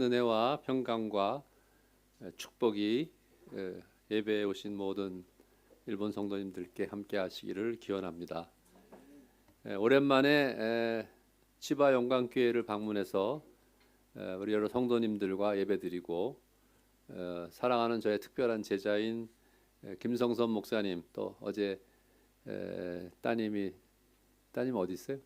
은혜와 평강과 축복이 예배에 오신 모든 일본 성도님들께 함께 하시기를 기원합니다. 오랜만에 치바 영광교회를 방문해서 우리 여러 성도님들과 예배드리고 사랑하는 저의 특별한 제자인 김성선 목사님, 또 어제 따님 어디 있어요?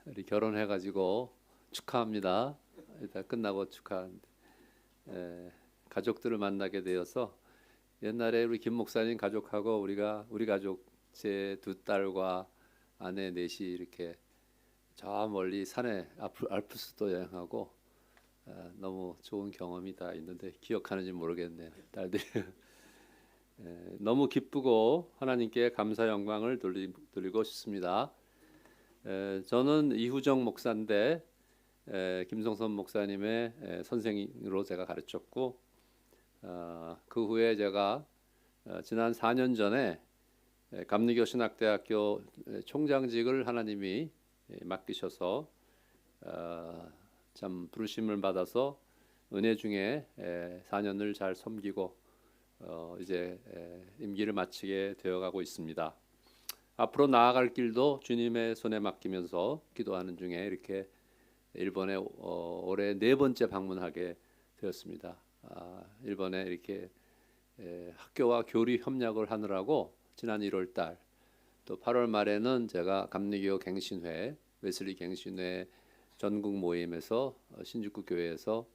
우리 결혼해가지고 축하합니다. 일단 끝나고 축하합니다. 가족들을 만나게 되어서 옛날에 우리 김 목사님 가족하고 우리 가족 제 두 딸과 아내 넷이 이렇게 저 멀리 산에 알프스도 여행하고 너무 좋은 경험이 다 있는데 기억하는지 모르겠네요. 딸들이 너무 기쁘고 하나님께 감사 영광을 돌리고 싶습니다. 저는 이후정 목사인데 김성선 목사님의 선생으로 제가 가르쳤고 그 후에 제가 지난 4년 전에 감리교 신학대학교 총장직을 하나님이 맡기셔서 참 부르심을 받아서 은혜 중에 4년을 잘 섬기고 이제 임기를 마치게 되어가고 있습니다. 앞으로 나아갈 길도 주님의 손에 맡기면서 기도하는 중에 이렇게 일본에 올해 4번째 방문하게 되었습니다. 일본에 이렇게 학교와 교류 협력을 하느라고 지난 1월 달 또 8월 말에는 제가 감리교 갱신회 웨슬리 갱신회 전국 모임에서 신주쿠 교회에서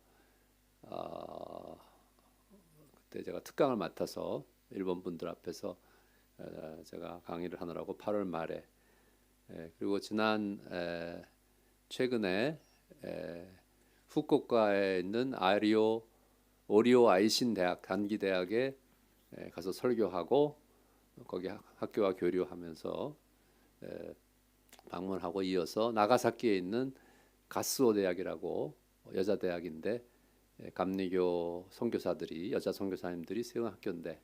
그때 제가 특강을 맡아서 일본 분들 앞에서 제가 강의를 하느라고 8월 말에 그리고 최근에 후쿠오카에 있는 오리오 아이신 대학 단기 대학에 가서 설교하고 거기 학교와 교류하면서 방문하고 이어서 나가사키에 있는 가스오 대학이라고 여자 대학인데 감리교 선교사들이 여자 선교사님들이 세운 학교인데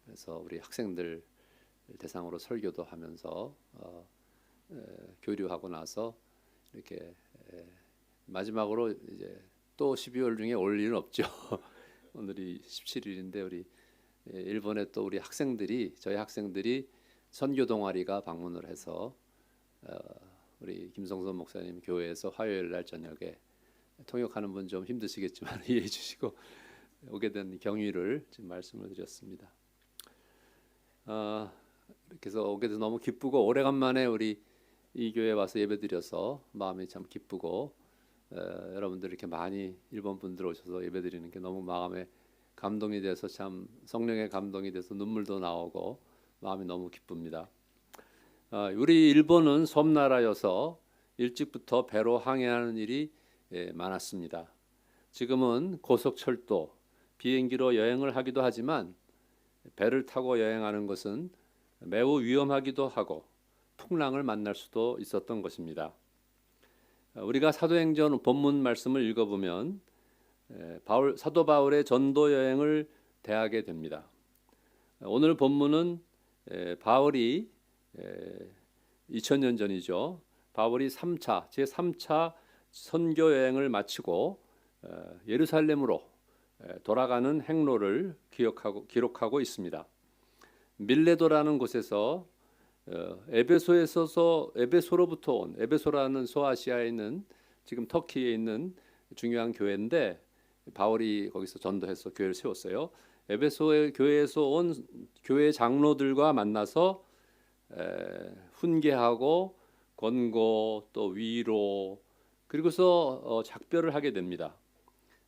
그래서 우리 학생들 대상으로 설교도 하면서 교류하고 나서 이렇게 마지막으로 이제 또 12월 중에 올 일은 없죠. 오늘이 17일인데 우리 일본에 또 우리 저희 학생들이 선교 동아리가 방문을 해서 우리 김성선 목사님 교회에서 화요일 날 저녁에 통역하는 분 좀 힘드시겠지만 이해해 주시고 오게 된 경위를 지금 말씀을 드렸습니다. 이렇게 해서 오게 돼서 너무 기쁘고 오래간만에 우리 이 교회에 와서 예배드려서 마음이 참 기쁘고 여러분들 이렇게 많이 일본 분들 오셔서 예배드리는 게 너무 마음에 감동이 돼서 참 성령의 감동이 돼서 눈물도 나오고 마음이 너무 기쁩니다. 우리 일본은 섬나라여서 일찍부터 배로 항해하는 일이 많았습니다. 지금은 고속철도, 비행기로 여행을 하기도 하지만 배를 타고 여행하는 것은 매우 위험하기도 하고 풍랑을 만날 수도 있었던 것입니다. 우리가 사도행전 본문 말씀을 읽어보면 사도 바울의 전도 여행을 대하게 됩니다. 오늘 본문은 바울이 2000년 전이죠. 바울이 제3차 선교 여행을 마치고 예루살렘으로 돌아가는 행로를 기록하고 있습니다. 밀레도라는 곳에서 에베소로부터 온 에베소라는 소아시아에 있는 지금 터키에 있는 중요한 교회인데 바울이 거기서 전도해서 교회를 세웠어요. 에베소의 교회에서 온 교회 장로들과 만나서 훈계하고 권고 또 위로 그리고서 작별을 하게 됩니다.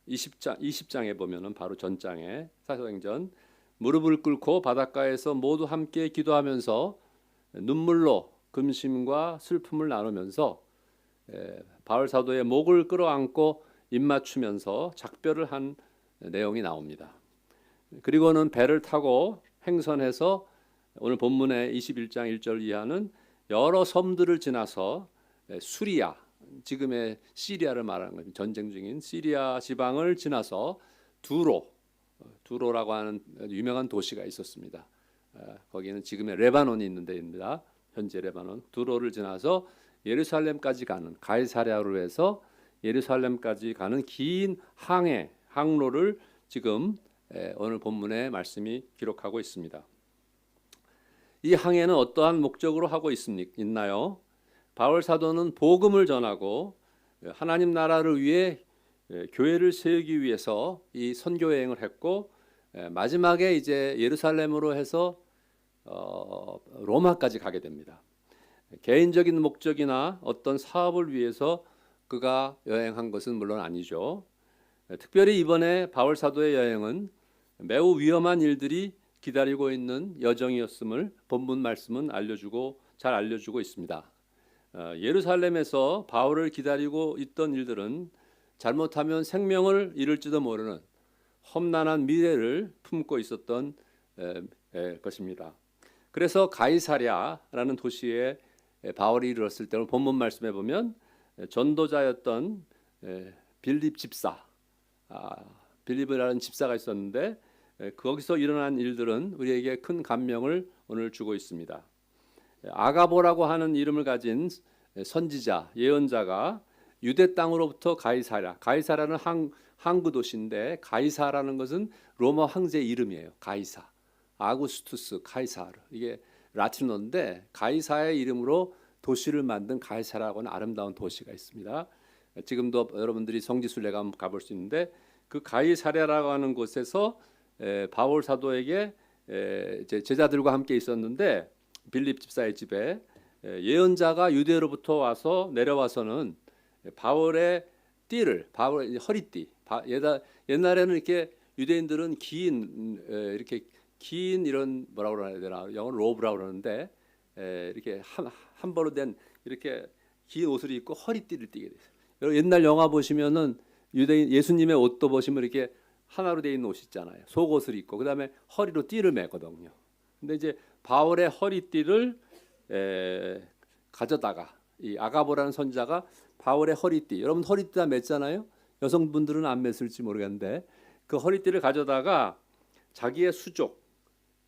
20장에 보면은 바로 전장에 사도행전 무릎을 꿇고 바닷가에서 모두 함께 기도하면서 눈물로 근심과 슬픔을 나누면서 바울 사도의 목을 끌어안고 입맞추면서 작별을 한 내용이 나옵니다. 그리고는 배를 타고 행선해서 오늘 본문의 21장 1절 이하는 여러 섬들을 지나서 수리아, 지금의 시리아를 말하는 거죠. 전쟁 중인 시리아 지방을 지나서 두로라고 하는 유명한 도시가 있었습니다. 거기는 지금의 레바논이 있는 데입니다. 현재 레바논 두로를 지나서 예루살렘까지 가는 가이사랴로 해서 예루살렘까지 가는 긴 항로를 지금 오늘 본문의 말씀이 기록하고 있습니다. 이 항해는 어떠한 목적으로 하고 있나요? 바울 사도는 복음을 전하고 하나님 나라를 위해 교회를 세우기 위해서 이 선교 여행을 했고, 마지막에 이제 예루살렘으로 해서 로마까지 가게 됩니다. 개인적인 목적이나 어떤 사업을 위해서 그가 여행한 것은 물론 아니죠. 특별히 이번에 바울 사도의 여행은 매우 위험한 일들이 기다리고 있는 여정이었음을 본문 말씀은 잘 알려주고 있습니다. 예루살렘에서 바울을 기다리고 있던 일들은 잘못하면 생명을 잃을지도 모르는 험난한 미래를 품고 있었던 것입니다. 그래서 가이사랴라는 도시에 바울이 이르렀을 때 본문 말씀에 보면 전도자였던 빌립 집사, 빌립이라는 집사가 있었는데 거기서 일어난 일들은 우리에게 큰 감명을 오늘 주고 있습니다. 아가보라고 하는 이름을 가진 선지자, 예언자가 유대 땅으로부터 가이사라는 항구 도시인데, 가이사라는 것은 로마 황제의 이름이에요. 가이사, 아구스투스 카이사르, 이게 라틴어인데 가이사의 이름으로 도시를 만든 가이사라고 하는 아름다운 도시가 있습니다. 지금도 여러분들이 성지순례 가면 가볼 수 있는데, 그 가이사랴라고 하는 곳에서 바울 사도에게 제자들과 함께 있었는데, 빌립 집사의 집에 예언자가 유대로부터 내려와서는 바울의 바울의 허리띠, 옛날에는 이렇게 유대인들은 이렇게 긴 이런 뭐라고 그래야 되나, 영어로 로브라고 그러는데 이렇게 한 벌로 된 이렇게 긴 옷을 입고 허리띠를 띠게 돼요. 옛날 영화 보시면은 예수님의 옷도 보시면 이렇게 하나로 되어 있는 옷 있잖아요. 속옷을 입고 그다음에 허리로 띠를 매거든요. 근데 이제 바울의 허리띠를 가져다가 이 아가보라는 선자가 바울의 허리띠, 여러분 허리띠 다 맸잖아요. 여성분들은 안 맸을지 모르겠는데 그 허리띠를 가져다가 자기의 수족,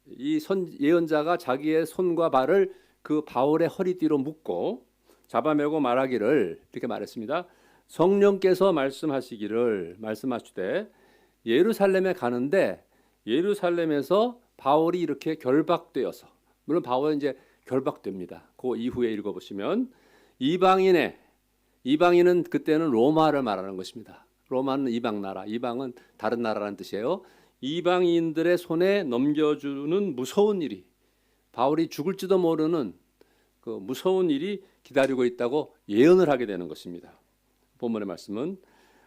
이 예언자가 자기의 손과 발을 그 바울의 허리띠로 묶고 잡아매고 말하기를, 이렇게 말했습니다. 성령께서 말씀하시되 예루살렘에 가는데, 예루살렘에서 바울이 이렇게 결박되어서, 물론 바울은 이제 결박됩니다. 그 이후에 읽어보시면 이방인은 그때는 로마를 말하는 것입니다. 로마는 이방 나라, 이방은 다른 나라라는 뜻이에요. 이방인들의 손에 넘겨주는 무서운 일이, 바울이 죽을지도 모르는 그 무서운 일이 기다리고 있다고 예언을 하게 되는 것입니다. 본문의 말씀은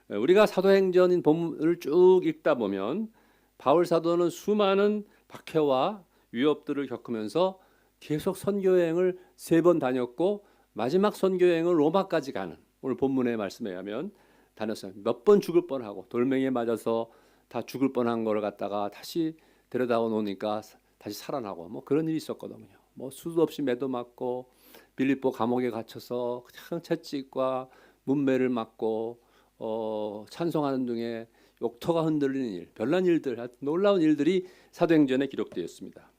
우리가 사도행전인 본문을 쭉 읽다 보면 바울 사도는 수많은 박해와 위협들을 겪으면서 계속 선교여행을 3번 다녔고, 마지막 선교여행은 로마까지 가는, 오늘 본문의 말씀에 의하면 다녔어요. 몇 번 죽을 뻔하고 돌멩이에 맞아서 다 죽을 뻔한 걸 갖다가 다시 데려다 놓으니까 다시 살아나고 뭐 그런 일이 있었거든요. 뭐 수도 없이 매도 맞고 빌립보 감옥에 갇혀서 그냥 채찍과 문매를 맞고 찬송하는 중에 욕터가 흔들리는 일, 별난 일들, 놀라운 일들이 사도행전에 기록되었습니다.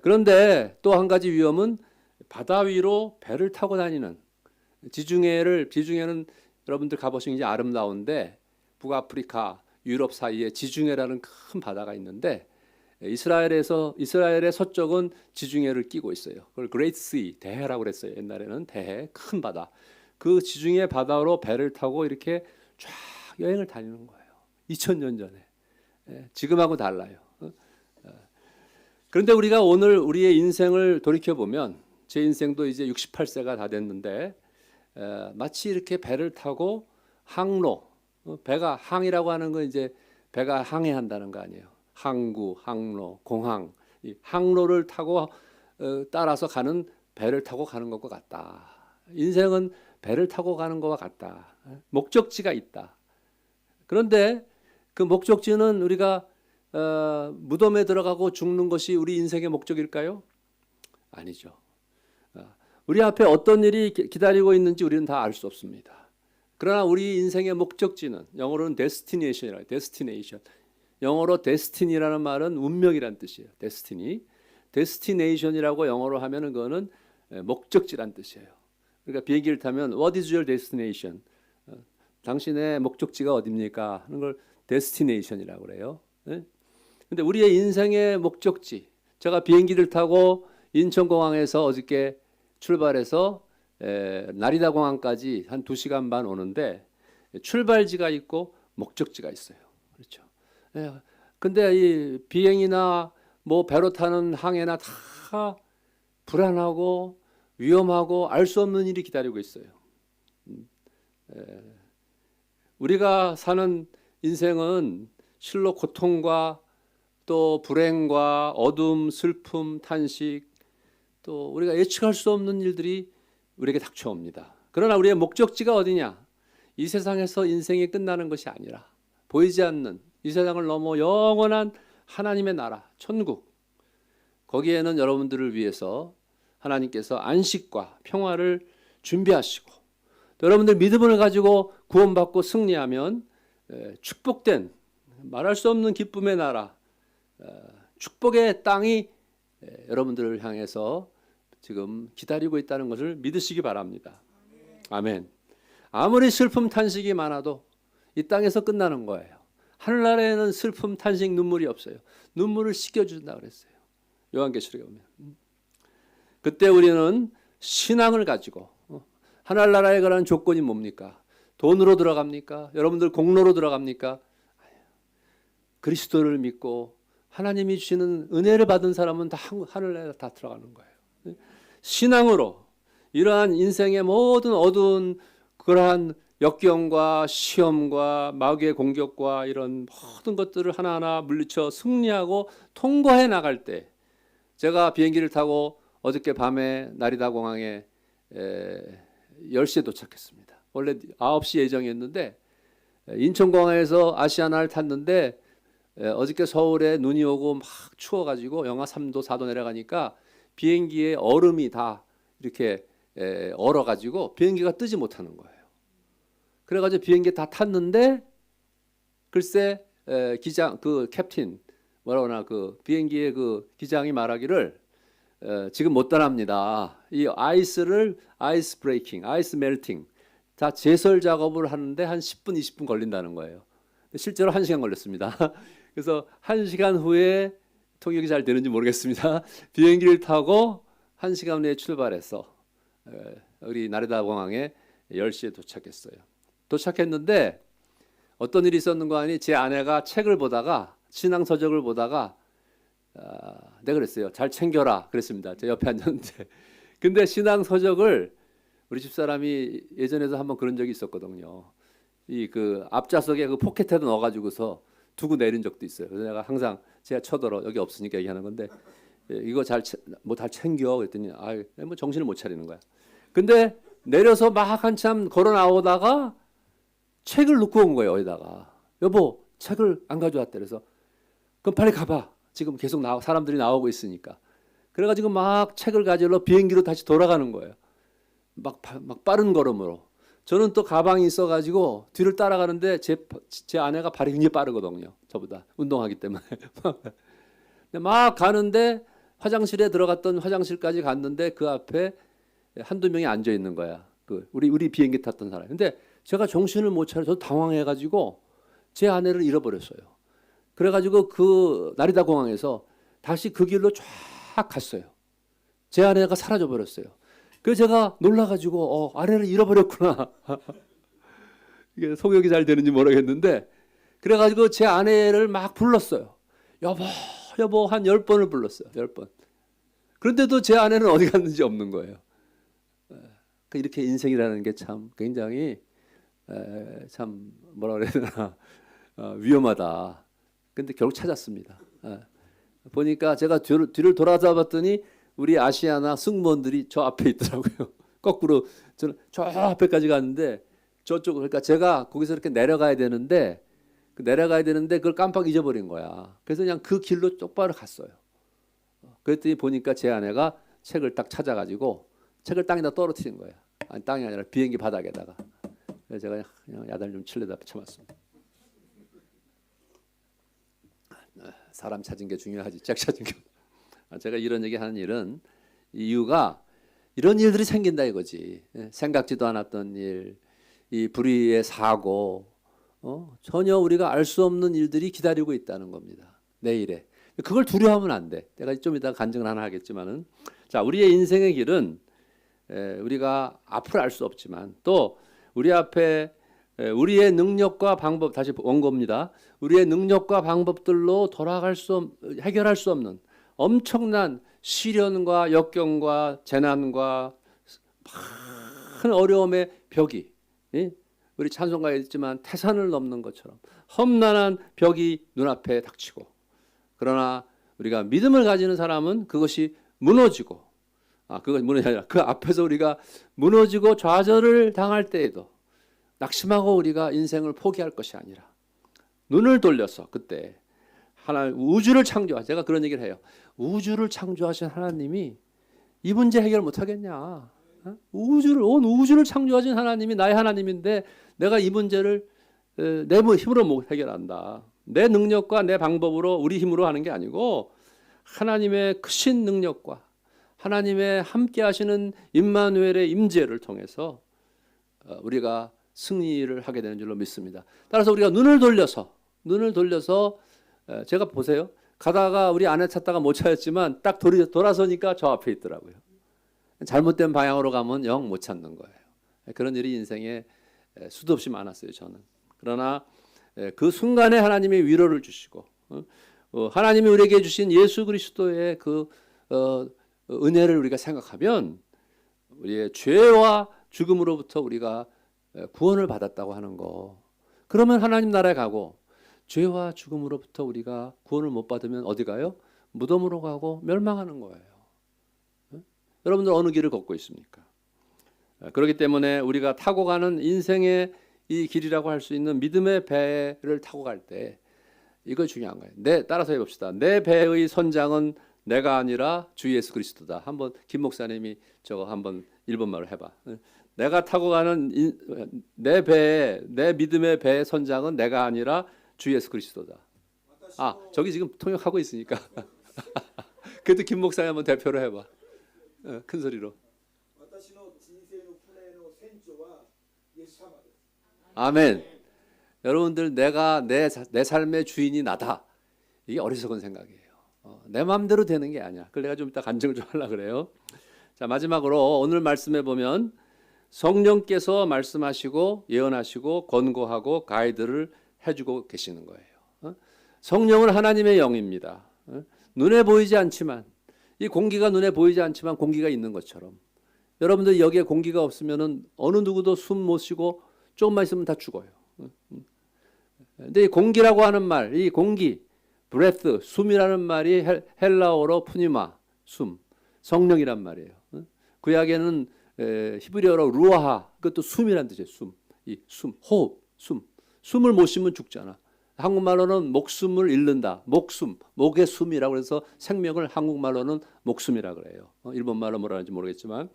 그런데 또 한 가지 위험은 바다 위로 배를 타고 다니는 지중해는 여러분들 가보시면 이제 아름다운데, 북아프리카, 유럽 사이에 지중해라는 큰 바다가 있는데, 이스라엘의 서쪽은 지중해를 끼고 있어요. 그걸 그레이트 시, 대해라고 그랬어요. 옛날에는 대해, 큰 바다. 그 지중해 바다로 배를 타고 이렇게 쫙 여행을 다니는 거예요. 2000년 전에. 지금하고 달라요. 그런데 우리가 오늘 우리의 인생을 돌이켜보면, 제 인생도 이제 68세가 다 됐는데, 마치 이렇게 배를 타고 항로, 배가, 항이라고 하는 건 이제 배가 항해한다는 거 아니에요. 항구, 항로, 공항, 이 항로를 타고 따라서 가는, 배를 타고 가는 것과 같다. 인생은 배를 타고 가는 것과 같다. 목적지가 있다. 그런데 그 목적지는 우리가 무덤에 들어가고 죽는 것이 우리 인생의 목적일까요? 아니죠. 우리 앞에 어떤 일이 기다리고 있는지 우리는 다 알 수 없습니다. 그러나 우리 인생의 목적지는, 영어로는 destination이라고 해요. destination. 영어로 destiny라는 말은 운명이란 뜻이에요. destination이라고 영어로 하면은 그거는 목적지란 뜻이에요. 그러니까 비행기를 타면 what is your destination? 당신의 목적지가 어딥니까? 하는 걸 데스티네이션이라고 그래요. 예? 근데 우리의 인생의 목적지, 제가 비행기를 타고 인천공항에서 어저께 출발해서 나리다 공항까지 한 2시간 반 오는데 출발지가 있고 목적지가 있어요. 그렇죠. 예. 근데 이 비행이나 뭐 배로 타는 항해나 다 불안하고 위험하고 알 수 없는 일이 기다리고 있어요. 우리가 사는 인생은 실로 고통과 또 불행과 어둠, 슬픔, 탄식, 또 우리가 예측할 수 없는 일들이 우리에게 닥쳐옵니다. 그러나 우리의 목적지가 어디냐? 이 세상에서 인생이 끝나는 것이 아니라 보이지 않는 이 세상을 넘어 영원한 하나님의 나라, 천국. 거기에는 여러분들을 위해서 하나님께서 안식과 평화를 준비하시고 또 여러분들 믿음을 가지고 구원받고 승리하면 축복된 말할 수 없는 기쁨의 나라, 축복의 땅이 여러분들을 향해서 지금 기다리고 있다는 것을 믿으시기 바랍니다. 아멘. 아무리 슬픔 탄식이 많아도 이 땅에서 끝나는 거예요. 하늘나라에는 슬픔 탄식 눈물이 없어요. 눈물을 씻겨준다 그랬어요. 요한계시록에 보면. 그때 우리는 신앙을 가지고 하늘나라에 관한 조건이 뭡니까? 돈으로 들어갑니까? 여러분들 공로로 들어갑니까? 그리스도를 믿고 하나님이 주시는 은혜를 받은 사람은 다 하늘나라에 다 들어가는 거예요. 신앙으로 이러한 인생의 모든 어두운 그러한 역경과 시험과 마귀의 공격과 이런 모든 것들을 하나하나 물리쳐 승리하고 통과해 나갈 때, 제가 비행기를 타고 어저께 밤에 나리다 공항에 10시에 도착했습니다. 원래 9시 예정이었는데 인천공항에서 아시아나를 탔는데 어저께 서울에 눈이 오고 막 추워가지고 영하 3도 4도 내려가니까 비행기에 얼음이 다 이렇게 얼어가지고 비행기가 뜨지 못하는 거예요. 그래가지고 비행기 다 탔는데 글쎄 기장 그 캡틴 뭐라고나 그 비행기의 그 기장이 말하기를 지금 못 떠납니다. 이 아이스 브레이킹, 아이스 멜팅 다 제설 작업을 하는데 한 10분, 20분 걸린다는 거예요. 실제로 1시간 걸렸습니다. 그래서 1시간 후에 통역이 잘 되는지 모르겠습니다. 비행기를 타고 1시간 후에 출발해서 우리 나리다 공항에 10시에 도착했어요. 도착했는데 어떤 일이 있었는가 하니 제 아내가 책을 보다가 신앙 서적을 보다가 내가 그랬어요. 잘 챙겨라 그랬습니다. 제 옆에 앉았는데 근데 신앙 서적을 우리 집사람이 예전에도 한번 그런 적이 있었거든요. 이 그 앞좌석에 그 포켓에다 넣어가지고서 두고 내린 적도 있어요. 그래서 내가 항상 제가 쳐들어 여기 없으니까 얘기하는 건데 이거 잘 챙겨 그랬더니 뭐 정신을 못 차리는 거야. 근데 내려서 막 한참 걸어 나오다가 책을 놓고 온 거예요. 어디다가 여보 책을 안 가져왔대. 그래서 그럼 빨리 가봐. 지금 계속 사람들이 나오고 있으니까. 그래가지고 막 책을 가지러 비행기로 다시 돌아가는 거예요. 막 빠른 걸음으로. 저는 또 가방이 있어가지고 뒤를 따라가는데 제 아내가 발이 굉장히 빠르거든요. 저보다 운동하기 때문에. 막 가는데 화장실에 들어갔던 화장실까지 갔는데 그 앞에 한두 명이 앉아 있는 거야. 우리 비행기 탔던 사람. 근데 제가 정신을 못 차려. 저 당황해가지고 제 아내를 잃어버렸어요. 그래가지고 그 나리다 공항에서 다시 그 길로 쫙 갔어요. 제 아내가 사라져 버렸어요. 그래서 제가 놀라가지고 아내를 잃어버렸구나. 이게 통역이 잘 되는지 모르겠는데 그래가지고 제 아내를 막 불렀어요. 여보 한 10번을 불렀어요. 10번. 그런데도 제 아내는 어디 갔는지 없는 거예요. 이렇게 인생이라는 게 참 굉장히 참 뭐라 그래야 되나 위험하다. 근데 결국 찾았습니다. 보니까 제가 뒤를 돌아서 봤더니 우리 아시아나 승무원들이 저 앞에 있더라고요. 거꾸로 저는 저 앞에까지 갔는데 저쪽 그러니까 제가 거기서 이렇게 내려가야 되는데 그걸 깜빡 잊어버린 거야. 그래서 그냥 그 길로 똑바로 갔어요. 그랬더니 보니까 제 아내가 책을 딱 찾아가지고 책을 땅에다 떨어뜨린 거야. 아니 땅이 아니라 비행기 바닥에다가. 그래서 제가 그냥 야단 좀 칠려다 참았습니다. 사람 찾은 게 중요하지 짝 찾은 게. 제가 이런 얘기 하는 일은 이유가 이런 일들이 생긴다 이거지. 생각지도 않았던 일, 이 불의의 사고, 전혀 우리가 알 수 없는 일들이 기다리고 있다는 겁니다. 내일에. 그걸 두려워하면 안 돼. 내가 좀 이따 간증을 하나 하겠지만은, 자, 우리의 인생의 길은 우리가 앞을 알 수 없지만 또 우리 앞에 우리의 능력과 방법, 다시 원고입니다. 우리의 능력과 방법들로 해결할 수 없는 엄청난 시련과 역경과 재난과 큰 어려움의 벽이, 우리 찬송가에 있지만 태산을 넘는 것처럼 험난한 벽이 눈앞에 닥치고, 그러나 우리가 믿음을 가지는 사람은 그것이 무너지고, 그것이 무너지지 아니라 그 앞에서 우리가 무너지고 좌절을 당할 때에도 낙심하고 우리가 인생을 포기할 것이 아니라 눈을 돌려서 그때 하나님, 우주를 창조하, 제가 그런 얘기를 해요. 우주를 창조하신 하나님이 이 문제 해결 못하겠냐? 온 우주를 창조하신 하나님이 나의 하나님인데 내가 이 문제를 내 힘으로 못 해결한다. 내 능력과 내 방법으로, 우리 힘으로 하는 게 아니고 하나님의 크신 능력과 하나님의 함께 하시는 임마누엘의 임재를 통해서 우리가 승리를 하게 되는 줄로 믿습니다. 따라서 우리가 눈을 돌려서 제가 보세요. 가다가 우리 아내 찾다가 못 찾았지만 딱 돌아서니까 저 앞에 있더라고요. 잘못된 방향으로 가면 영 못 찾는 거예요. 그런 일이 인생에 수도 없이 많았어요, 저는. 그러나 그 순간에 하나님이 위로를 주시고 하나님이 우리에게 주신 예수 그리스도의 그 은혜를 우리가 생각하면 우리의 죄와 죽음으로부터 우리가 구원을 받았다고 하는 거, 그러면 하나님 나라에 가고, 죄와 죽음으로부터 우리가 구원을 못 받으면 어디 가요? 무덤으로 가고 멸망하는 거예요. 여러분들 어느 길을 걷고 있습니까? 그렇기 때문에 우리가 타고 가는 인생의 이 길이라고 할 수 있는 믿음의 배를 타고 갈 때 이거 중요한 거예요. 따라서 해봅시다. 내 배의 선장은 내가 아니라 주 예수 그리스도다. 한번 김 목사님이 저거 한번 일본말로 해봐. 내가 타고 가는 내 믿음의 배의 선장은 내가 아니라 주 예수 그리스도다. 저기 지금 통역하고 있으니까. 그래도 김 목사님 한번 대표로 해봐. 큰 소리로. 아멘. 여러분들, 내가 내 삶의 주인이 나다. 이게 어리석은 생각이에요. 내 마음대로 되는 게 아니야. 그걸 내가 좀 이따 간증을 좀 하려고 그래요. 자, 마지막으로 오늘 말씀에 보면 성령께서 말씀하시고 예언하시고 권고하고 가이드를 해주고 계시는 거예요. 성령은 하나님의 영입니다. 눈에 보이지 않지만, 이 공기가 눈에 보이지 않지만 공기가 있는 것처럼 여러분들 여기에 공기가 없으면은 어느 누구도 숨 못 쉬고 조금만 있으면 다 죽어요. 근데 이 공기라고 하는 말, 이 공기, breath, 숨이라는 말이 헬라어로 푸니마, 숨, 성령이란 말이에요. 구약에는 히브리어로 루아하, 그것도 숨이란 뜻이에요. 호흡, 숨을 못 쉬면 죽잖아. 한국말로는 목숨을 잃는다. 목의 숨이라고 해서 생명을 한국말로는 목숨이라고 그래요. 일본말로 뭐라 하는지 모르겠지만.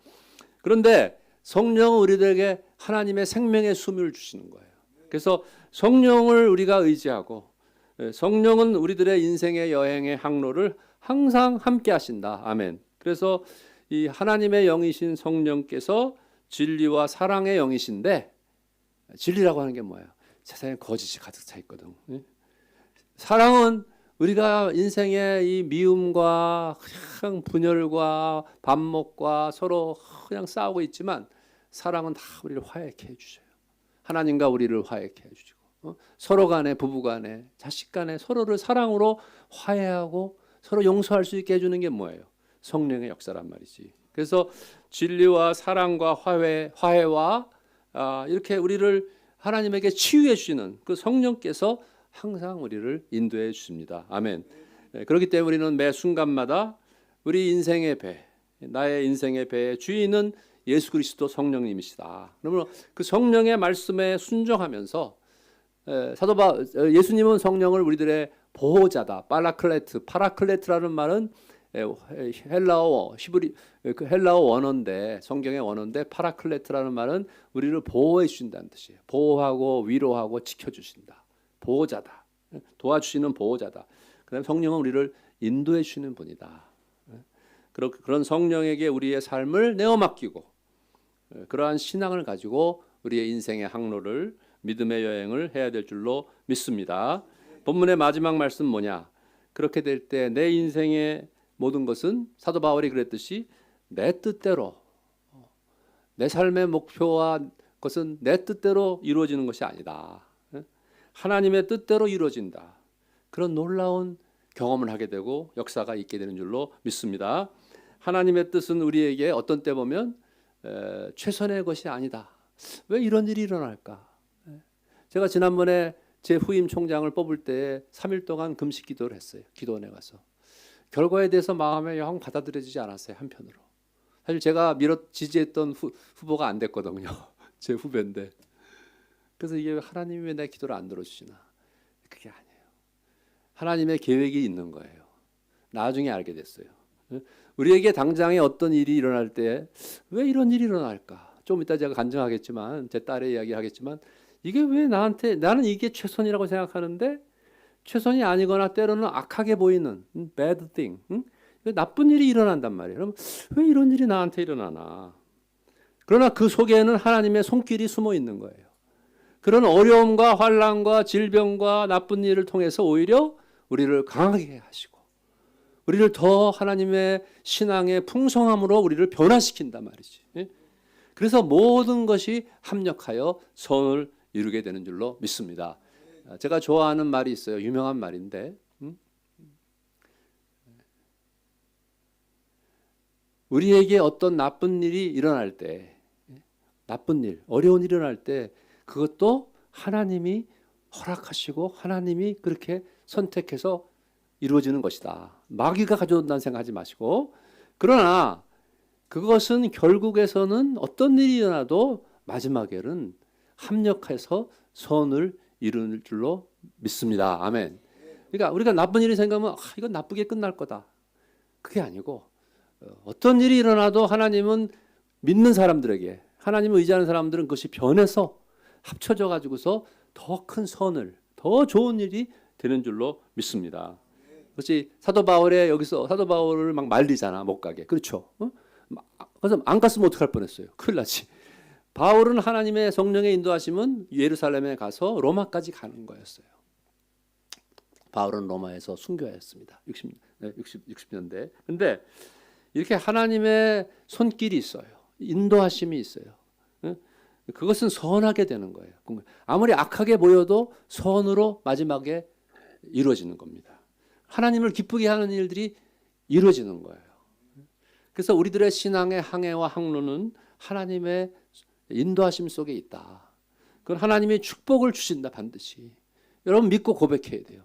그런데 성령은 우리들에게 하나님의 생명의 숨을 주시는 거예요. 그래서 성령을 우리가 의지하고, 성령은 우리들의 인생의 여행의 항로를 항상 함께 하신다. 아멘. 그래서 이 하나님의 영이신 성령께서 진리와 사랑의 영이신데, 진리라고 하는 게 뭐예요? 세상에 거짓이 가득 차 있거든. 사랑은 우리가 인생의 이 미움과 그냥 분열과 반목과 서로 그냥 싸우고 있지만, 사랑은 다 우리를 화해케 해주셔요. 하나님과 우리를 화해케 해주시고, 서로 간에, 부부 간에, 자식 간에 서로를 사랑으로 화해하고 서로 용서할 수 있게 해주는 게 뭐예요? 성령의 역사란 말이지. 그래서 진리와 사랑과 화해와 이렇게 우리를 하나님에게 치유해 주시는 그 성령께서 항상 우리를 인도해 주십니다. 아멘. 그렇기 때문에 우리는 매 순간마다 우리 인생의 배, 나의 인생의 배의 주인은 예수 그리스도 성령님이시다. 그러면 그 성령의 말씀에 순종하면서 예수님은 성령을 우리들의 보호자다. 파라클레트라는 말은 헬라어 원어인데, 성경의 원어인데, 파라클레트라는 말은 우리를 보호해 주신다는 뜻이에요. 보호하고 위로하고 지켜주신다. 보호자다. 도와주시는 보호자다. 그다음에 성령은 우리를 인도해 주시는 분이다. 그런 성령에게 우리의 삶을 내어 맡기고, 그러한 신앙을 가지고 우리의 인생의 항로를 믿음의 여행을 해야 될 줄로 믿습니다. 본문의 마지막 말씀 뭐냐? 그렇게 될 때 내 인생의 모든 것은 사도 바울이 그랬듯이 내 뜻대로, 내 삶의 목표와 것은 내 뜻대로 이루어지는 것이 아니다. 하나님의 뜻대로 이루어진다. 그런 놀라운 경험을 하게 되고 역사가 있게 되는 줄로 믿습니다. 하나님의 뜻은 우리에게 어떤 때 보면 최선의 것이 아니다. 왜 이런 일이 일어날까? 제가 지난번에 제 후임 총장을 뽑을 때 3일 동안 금식 기도를 했어요. 기도원에 가서. 결과에 대해서 마음에 영 받아들여지지 않았어요. 한편으로. 사실 제가 지지했던 후보가 안 됐거든요. 제 후배인데. 그래서 이게 하나님이 왜 내 기도를 안 들어주시나? 그게 아니에요. 하나님의 계획이 있는 거예요. 나중에 알게 됐어요. 우리에게 당장에 어떤 일이 일어날 때 왜 이런 일이 일어날까? 좀 이따 제가 간증하겠지만 제 딸의 이야기 하겠지만 이게 왜 나는 이게 최선이라고 생각하는데 최선이 아니거나 때로는 악하게 보이는 bad thing, 나쁜 일이 일어난단 말이에요. 그럼 왜 이런 일이 나한테 일어나나? 그러나 그 속에는 하나님의 손길이 숨어 있는 거예요. 그런 어려움과 환난과 질병과 나쁜 일을 통해서 오히려 우리를 강하게 하시고 우리를 더 하나님의 신앙의 풍성함으로 우리를 변화시킨단 말이지. 그래서 모든 것이 합력하여 선을 이루게 되는 줄로 믿습니다. 제가 좋아하는 말이 있어요. 유명한 말인데 우리에게 어떤 나쁜 일이 일어날 때 나쁜 일, 어려운 일이 일어날 때 그것도 하나님이 허락하시고 하나님이 그렇게 선택해서 이루어지는 것이다. 마귀가 가져온다는 생각하지 마시고 그러나 그것은 결국에서는 어떤 일이 일어나도 마지막에는 합력해서 선을 이룰 줄로 믿습니다. 아멘. 그러니까 우리가 나쁜 일이 생기면 이건 나쁘게 끝날 거다. 그게 아니고 어떤 일이 일어나도 하나님은 믿는 사람들에게 하나님을 의지하는 사람들은 그것이 변해서 합쳐져 가지고서 더 큰 선을 더 좋은 일이 되는 줄로 믿습니다. 그렇지 사도 바울의 여기서 사도 바울을 막 말리잖아 못 가게 그렇죠? 그래서 안 갔으면 어떡할 뻔했어요. 큰일 나지. 바울은 하나님의 성령의 인도하심은 예루살렘에 가서 로마까지 가는 거였어요. 바울은 로마에서 순교했습니다. 60년대. 근데 이렇게 하나님의 손길이 있어요. 인도하심이 있어요. 그것은 선하게 되는 거예요. 아무리 악하게 보여도 선으로 마지막에 이루어지는 겁니다. 하나님을 기쁘게 하는 일들이 이루어지는 거예요. 그래서 우리들의 신앙의 항해와 항로는 하나님의 인도하심 속에 있다. 그건 하나님이 축복을 주신다 반드시. 여러분 믿고 고백해야 돼요.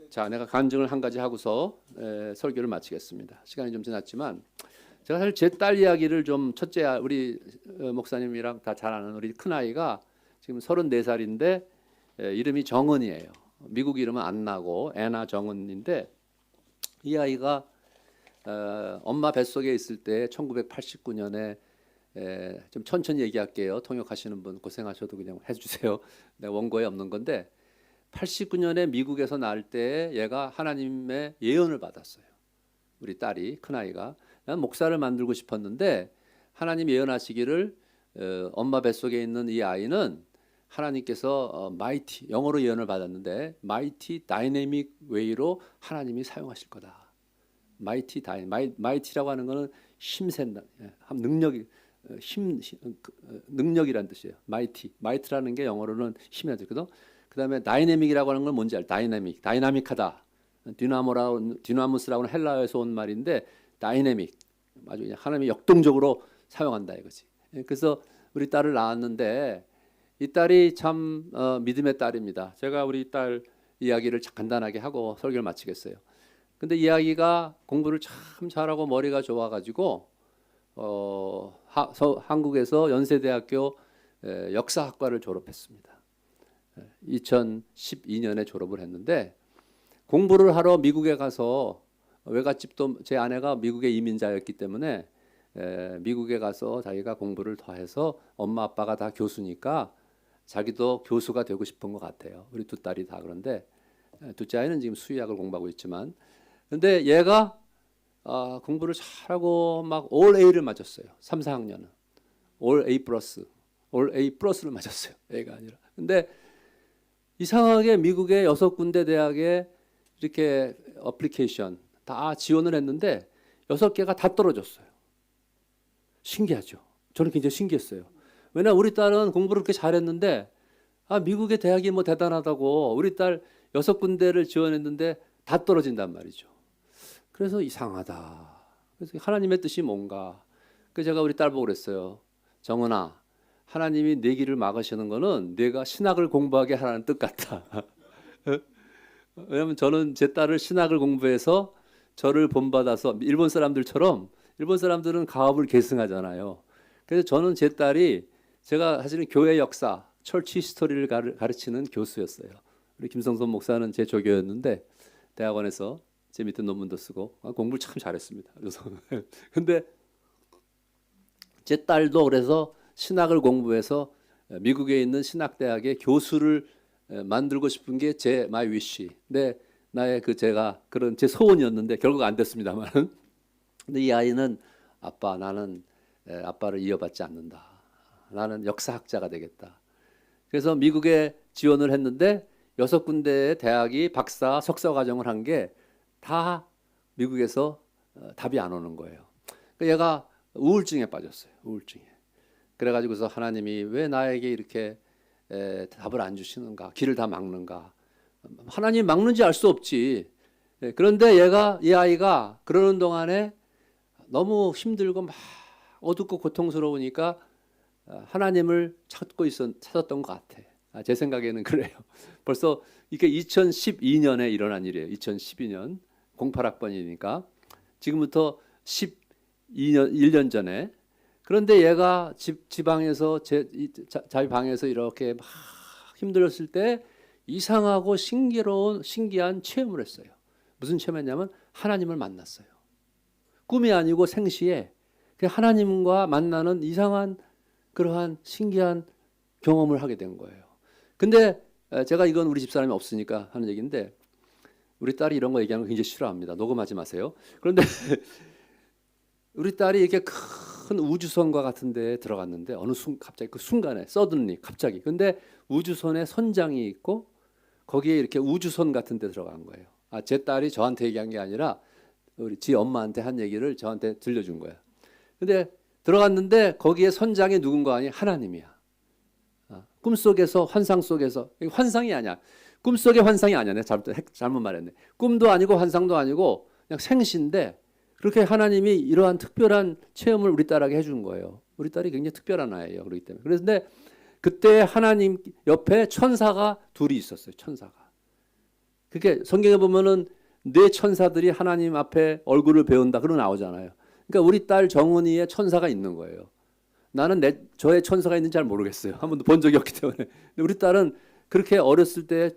자, 내가 간증을 한 가지 하고서 설교를 마치겠습니다. 시간이 좀 지났지만 제가 사실 제 딸 이야기를 좀 첫째 우리 목사님이랑 다 잘 아는 우리 큰아이가 지금 34살인데 이름이 정은이에요. 미국 이름은 안나고 애나 정은인데 이 아이가 엄마 뱃속에 있을 때 1989년에 좀 천천히 얘기할게요. 통역하시는 분 고생하셔도 그냥 해주세요. 내가 원고에 없는 건데 89년에 미국에서 낳을 때 얘가 하나님의 예언을 받았어요. 우리 딸이 큰아이가 난 목사를 만들고 싶었는데 하나님 예언하시기를 엄마 뱃속에 있는 이 아이는 하나님께서 mighty 영어로 예언을 받았는데 mighty dynamic way로 하나님이 사용하실 거다. mighty라고 하는 거는 힘센다, 능력이 능력이란 뜻이에요. might라는 게 영어로는 힘이란 뜻이거든. 그다음에 dynamic이라고 하는 건 뭔지 알? 다이나믹하다. 디나무스라고는 헬라어에서 온 말인데 다이내믹 아주 그냥 하나님이 역동적으로 사용한다 이거지. 그래서 우리 딸을 낳았는데 이 딸이 참 믿음의 딸입니다. 제가 우리 딸 이야기를 간단하게 하고 설교를 마치겠어요. 근데 이야기가 공부를 참 잘하고 머리가 좋아가지고 한국에서 연세대학교 역사학과를 졸업했습니다. 2012년에 졸업을 했는데 공부를 하러 미국에 가서 외갓집도 제 아내가 미국의 이민자였기 때문에 미국에 가서 자기가 공부를 더 해서 엄마 아빠가 다 교수니까 자기도 교수가 되고 싶은 것 같아요. 우리 두 딸이 다 그런데 둘째 아이는 지금 수의학을 공부하고 있지만 근데 얘가 공부를 잘하고 막 올 A를 맞았어요. 3, 4학년은 올 A 플러스 올 A 플러스를 맞았어요. A가 아니라. 근데 이상하게 미국의 6군데 대학에 이렇게 어플리케이션 다 지원을 했는데 6개가 다 떨어졌어요. 신기하죠. 저는 굉장히 신기했어요. 왜냐하면 우리 딸은 공부를 그렇게 잘했는데 미국의 대학이 뭐 대단하다고 우리 딸 6군데를 지원했는데 다 떨어진단 말이죠. 그래서 이상하다. 그래서 하나님의 뜻이 뭔가. 그래서 제가 우리 딸 보고 그랬어요. 정은아, 하나님이 내 길을 막으시는 거는 내가 신학을 공부하게 하라는 뜻 같다. 왜냐하면 저는 제 딸을 신학을 공부해서 저를 본받아서 일본 사람들처럼 일본 사람들은 가업을 계승하잖아요. 그래서 저는 제 딸이 제가 사실은 교회 역사, 철치 히스토리를 가르치는 교수였어요. 우리 김성선 목사는 제 조교였는데 대학원에서 제 밑에 논문도 쓰고 공부를 참 잘했습니다. 그래서 근데 제 딸도 그래서 신학을 공부해서 미국에 있는 신학대학의 교수를 만들고 싶은 게 제 마이 위시. 근데 나의 제가 그런 제 소원이었는데 결국 안 됐습니다만. 근데 이 아이는 아빠 나는 아빠를 이어받지 않는다. 나는 역사학자가 되겠다. 그래서 미국에 지원을 했는데 6군데의 대학이 박사, 석사 과정을 한 게 다 미국에서 답이 안 오는 거예요. 그러니까 얘가 우울증에 빠졌어요. 우울증에. 그래가지고서 하나님이 왜 나에게 이렇게 답을 안 주시는가? 길을 다 막는가? 하나님 막는지 알 수 없지. 그런데 이 아이가 그러는 동안에 너무 힘들고 막 어둡고 고통스러우니까 하나님을 찾았던 것 같아. 제 생각에는 그래요. 벌써 이게 2012년에 일어난 일이에요. 2012년 08학번이니까 지금부터 12년 1년 전에. 그런데 얘가 지방에서 자기 방에서 이렇게 막 힘들었을 때 이상하고 신기한 체험을 했어요. 무슨 체험했냐면 하나님을 만났어요. 꿈이 아니고 생시에 하나님과 만나는 이상한 그러한 신기한 경험을 하게 된 거예요. 근데 제가 이건 우리 집사람이 없으니까 하는 얘기인데 우리 딸이 이런 거 얘기하는 거 굉장히 싫어합니다. 녹음하지 마세요. 그런데 우리 딸이 이렇게 큰 우주선과 같은 데에 들어갔는데 갑자기 그 순간에 서든리 갑자기 근데 우주선에 선장이 있고 거기에 이렇게 우주선 같은 데 들어간 거예요. 제 딸이 저한테 얘기한 게 아니라 우리 지 엄마한테 한 얘기를 저한테 들려준 거예요. 근데 들어갔는데 거기에 선장이 누군가 아니 하나님이야. 꿈속에서 환상 속에서 환상이 아니야. 꿈속의 환상이 아니야. 내가 잘못 말했네. 꿈도 아니고 환상도 아니고 그냥 생시인데 그렇게 하나님이 이러한 특별한 체험을 우리 딸에게 해준 거예요. 우리 딸이 굉장히 특별한 아이예요. 그렇기 때문에. 그런데 그때 하나님 옆에 천사가 둘이 있었어요. 천사가. 그게 성경에 보면은 네 천사들이 하나님 앞에 얼굴을 배운다 그런 나오잖아요. 그러니까 우리 딸 정은이의 천사가 있는 거예요. 나는 저의 천사가 있는지 잘 모르겠어요. 한 번도 본 적이 없기 때문에. 근데 우리 딸은 그렇게 어렸을 때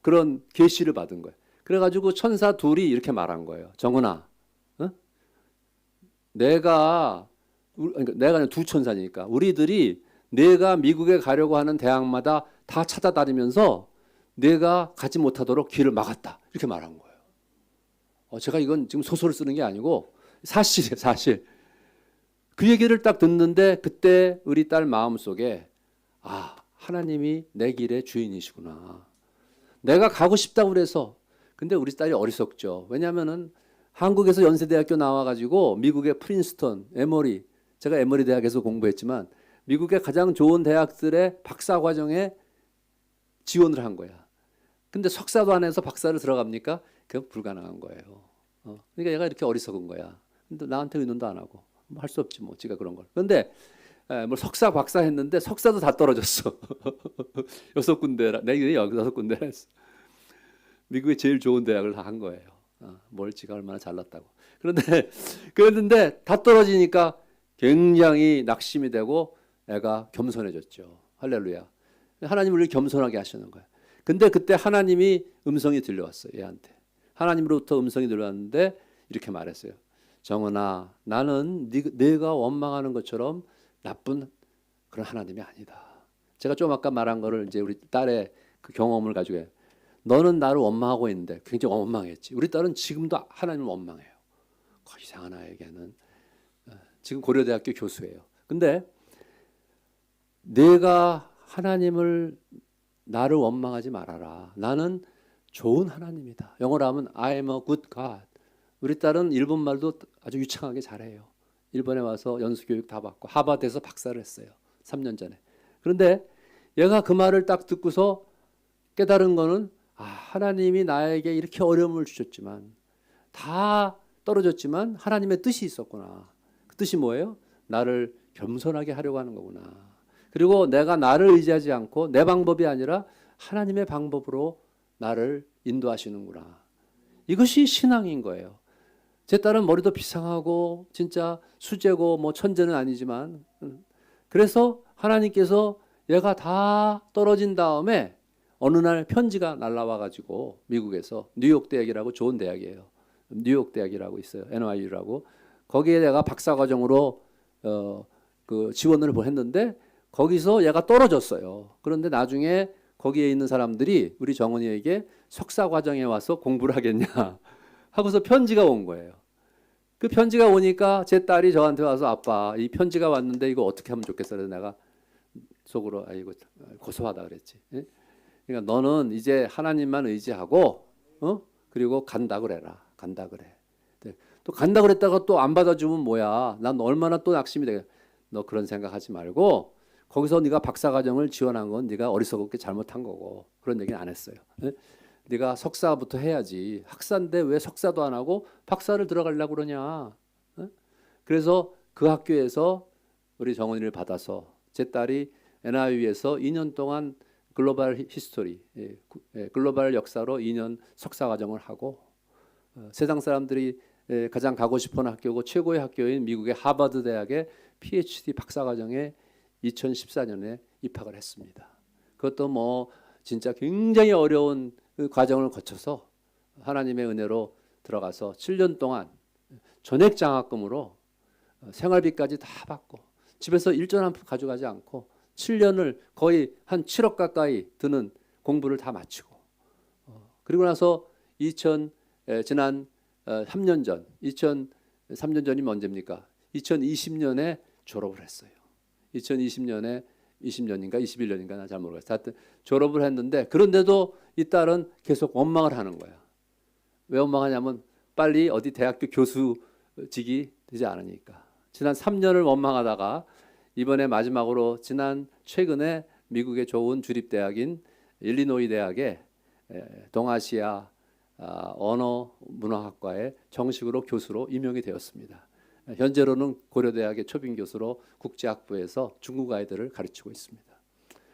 그런 계시를 받은 거예요. 그래가지고 천사 둘이 이렇게 말한 거예요. 정은아, 내가 아니라 두 천사니까 우리들이 내가 미국에 가려고 하는 대학마다 다 찾아다니면서 내가 가지 못하도록 길을 막았다. 이렇게 말한 거예요. 제가 이건 지금 소설을 쓰는 게 아니고 사실이에요. 사실. 그 얘기를 딱 듣는데 그때 우리 딸 마음속에 하나님이 내 길의 주인이시구나. 내가 가고 싶다고 그래서. 근데 우리 딸이 어리석죠. 왜냐하면은 한국에서 연세대학교 나와가지고 미국의 프린스턴, 에머리, 제가 에머리 대학에서 공부했지만 미국의 가장 좋은 대학들의 박사 과정에 지원을 한 거야. 근데 석사도 안 해서 박사를 들어갑니까? 그건 불가능한 거예요. 그러니까 얘가 이렇게 어리석은 거야. 근데 나한테 의논도 안 하고 할 수 없지 뭐 지가 그런 걸. 그런데 뭐 석사 박사 했는데 석사도 다 떨어졌어. 6군데라. 내가 6군데라 했어. 미국의 제일 좋은 대학을 다 한 거예요. 뭘 지가 얼마나 잘났다고. 그랬는데 다 떨어지니까 굉장히 낙심이 되고 애가 겸손해졌죠. 할렐루야. 하나님 우리를 겸손하게 하시는 거예요. 근데 그때 하나님이 음성이 들려왔어요. 얘한테. 하나님으로부터 음성이 들려왔는데 이렇게 말했어요. 정은아, 나는 네가 원망하는 것처럼 나쁜 그런 하나님이 아니다. 제가 좀 아까 말한 거를 이제 우리 딸의 그 경험을 가지고 해요. 너는 나를 원망하고 있는데 굉장히 원망했지. 우리 딸은 지금도 하나님을 원망해요. 이상한 아이에게는 지금 고려대학교 교수예요. 근데 내가 하나님을 나를 원망하지 말아라. 나는 좋은 하나님이다. 영어로 하면 I am a good God. 우리 딸은 일본말도 아주 유창하게 잘해요. 일본에 와서 연수교육 다 받고 하버드에서 박사를 했어요. 3년 전에. 그런데 얘가 그 말을 딱 듣고서 깨달은 거는 하나님이 나에게 이렇게 어려움을 주셨지만 다 떨어졌지만 하나님의 뜻이 있었구나. 그 뜻이 뭐예요? 나를 겸손하게 하려고 하는 거구나. 그리고 내가 나를 의지하지 않고 내 방법이 아니라 하나님의 방법으로 나를 인도하시는구나. 이것이 신앙인 거예요. 제 딸은 머리도 비상하고 진짜 수재고 뭐 천재는 아니지만 그래서 하나님께서 얘가 다 떨어진 다음에 어느 날 편지가 날라와 가지고 미국에서 뉴욕 대학이라고 좋은 대학이에요. 뉴욕 대학이라고 있어요. NYU라고. 거기에 내가 박사 과정으로 그 지원을 했는데 거기서 얘가 떨어졌어요. 그런데 나중에 거기에 있는 사람들이 우리 정은이에게 석사 과정에 와서 공부를 하겠냐 하고서 편지가 온 거예요. 그 편지가 오니까 제 딸이 저한테 와서 아빠 이 편지가 왔는데 이거 어떻게 하면 좋겠어. 그래서 내가 속으로 이거 고소하다 그랬지. 그러니까 너는 이제 하나님만 의지하고 그리고 간다 그래라. 간다 그래. 또 간다 그랬다가 또 안 받아주면 뭐야. 난 얼마나 또 낙심이 되겠어. 너 그런 생각하지 말고 거기서 네가 박사과정을 지원한 건 네가 어리석게 잘못한 거고 그런 얘기는 안 했어요. 네가 석사부터 해야지. 학사인데 왜 석사도 안 하고 박사를 들어가려고 그러냐. 그래서 그 학교에서 우리 정원이를 받아서 제 딸이 NIU에서 2년 동안 글로벌 히스토리, 글로벌 역사로 2년 석사과정을 하고 세상 사람들이 가장 가고 싶어하는 학교고 최고의 학교인 미국의 하버드 대학의 PhD 박사과정에 2014년에 입학을 했습니다. 그것도 뭐 진짜 굉장히 어려운 그 과정을 거쳐서 하나님의 은혜로 들어가서 7년 동안 전액 장학금으로 생활비까지 다 받고 집에서 일전 한 푼 가져가지 않고 7년을 거의 한 7억 가까이 드는 공부를 다 마치고 그리고 나서 지난 3년 전 2003년 전이면 언제입니까? 2020년에 졸업을 했어요. 2020년에 20년인가 21년인가 나 잘 모르겠어요. 하여튼 졸업을 했는데 그런데도 이 딸은 계속 원망을 하는 거야. 왜 원망하냐면 빨리 어디 대학교 교수직이 되지 않으니까. 지난 3년을 원망하다가 이번에 마지막으로 최근에 미국의 좋은 주립대학인 일리노이 대학의 동아시아 언어 문화학과에 정식으로 교수로 임용이 되었습니다. 현재로는 고려대학의 초빙 교수로 국제학부에서 중국 아이들을 가르치고 있습니다.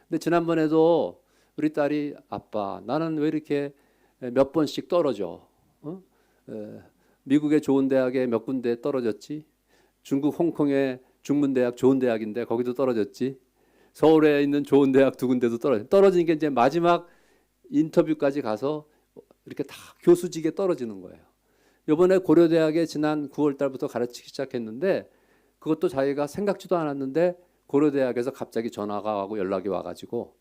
근데 지난번에도 우리 딸이 아빠 나는 왜 이렇게 몇 번씩 떨어져? 미국의 좋은 대학에 몇 군데 떨어졌지? 중국 홍콩의 중문대학 좋은 대학인데 거기도 떨어졌지? 서울에 있는 좋은 대학 2군데도 떨어진 게 이제 마지막 인터뷰까지 가서 이렇게 다 교수직에 떨어지는 거예요. 이번에 고려대학에 지난 9월 달부터 가르치기 시작했는데 그것도 자기가 생각지도 않았는데 고려대학에서 갑자기 전화가 와고 연락이 와가지고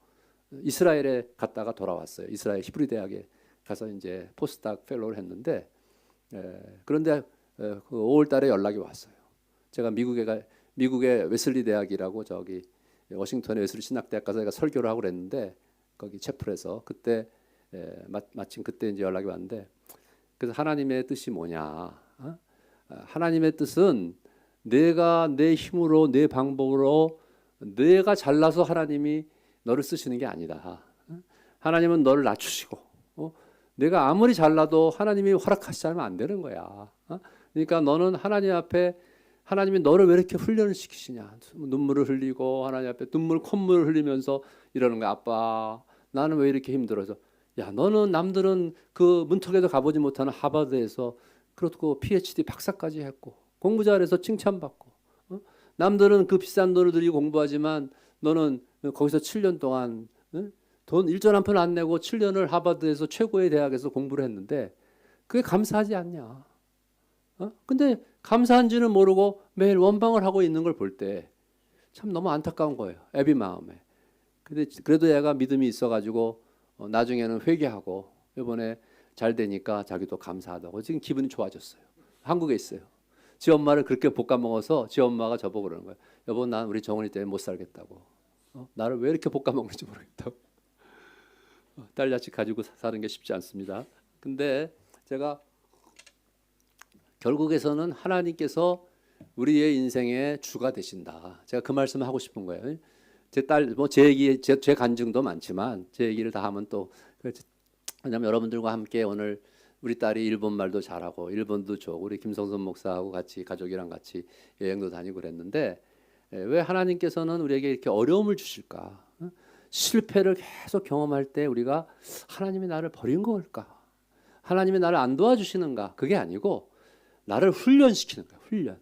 이스라엘에 갔다가 돌아왔어요. 이스라엘 히브리 대학에 가서 이제 포스닥 펠로우를 했는데 그런데 그 5월 달에 연락이 왔어요. 제가 미국의 웨슬리 대학이라고 저기 워싱턴의 웨슬리 신학대학 가서 제가 설교를 하고 그랬는데 거기 채플에서 그때 마침 그때 이제 연락이 왔는데 그래서 하나님의 뜻이 뭐냐? 하나님의 뜻은 내가 내 힘으로 내 방법으로 내가 잘나서 하나님이 너를 쓰시는 게 아니다. 하나님은 너를 낮추시고 내가 아무리 잘나도 하나님이 허락하시지 않으면 안 되는 거야. 그러니까 너는 하나님 앞에 하나님이 너를 왜 이렇게 훈련을 시키시냐. 눈물을 흘리고 하나님 앞에 콧물을 흘리면서 이러는 거야. 아빠 나는 왜 이렇게 힘들어서 야 너는 남들은 그 문턱에도 가보지 못하는 하버드에서 그렇고 PhD 박사까지 했고 공부 잘해서 칭찬받고 남들은 그 비싼 돈을 들이고 공부하지만 너는 거기서 7년 동안 돈 일전 한 푼 안 내고 7년을 하버드에서 최고의 대학에서 공부를 했는데 그게 감사하지 않냐. 근데 감사한지는 모르고 매일 원방을 하고 있는 걸 볼 때 참 너무 안타까운 거예요. 애비 마음에. 근데 그래도 얘가 믿음이 있어가지고 나중에는 회개하고 이번에 잘 되니까 자기도 감사하다고 지금 기분이 좋아졌어요. 한국에 있어요. 지 엄마를 그렇게 볶아 먹어서 지 엄마가 저보고 그러는 거예요. 여보 난 우리 정원이 때문에 못 살겠다고. 나를 왜 이렇게 볶아먹는지 모르겠다고. 딸자식 가지고 사는 게 쉽지 않습니다. 근데 제가 결국에서는 하나님께서 우리의 인생의 주가 되신다. 제가 그 말씀을 하고 싶은 거예요. 제 딸, 뭐 제 얘기, 제 간증도 많지만 제 얘기를 다 하면 또, 왜냐면 여러분들과 함께 오늘 우리 딸이 일본 말도 잘하고 일본도 좋고 우리 김성선 목사하고 같이 가족이랑 같이 여행도 다니고 그랬는데 왜 하나님께서는 우리에게 이렇게 어려움을 주실까? 실패를 계속 경험할 때 우리가 하나님이 나를 버린 걸까? 하나님이 나를 안 도와주시는가? 그게 아니고 나를 훈련시키는 거야. 훈련.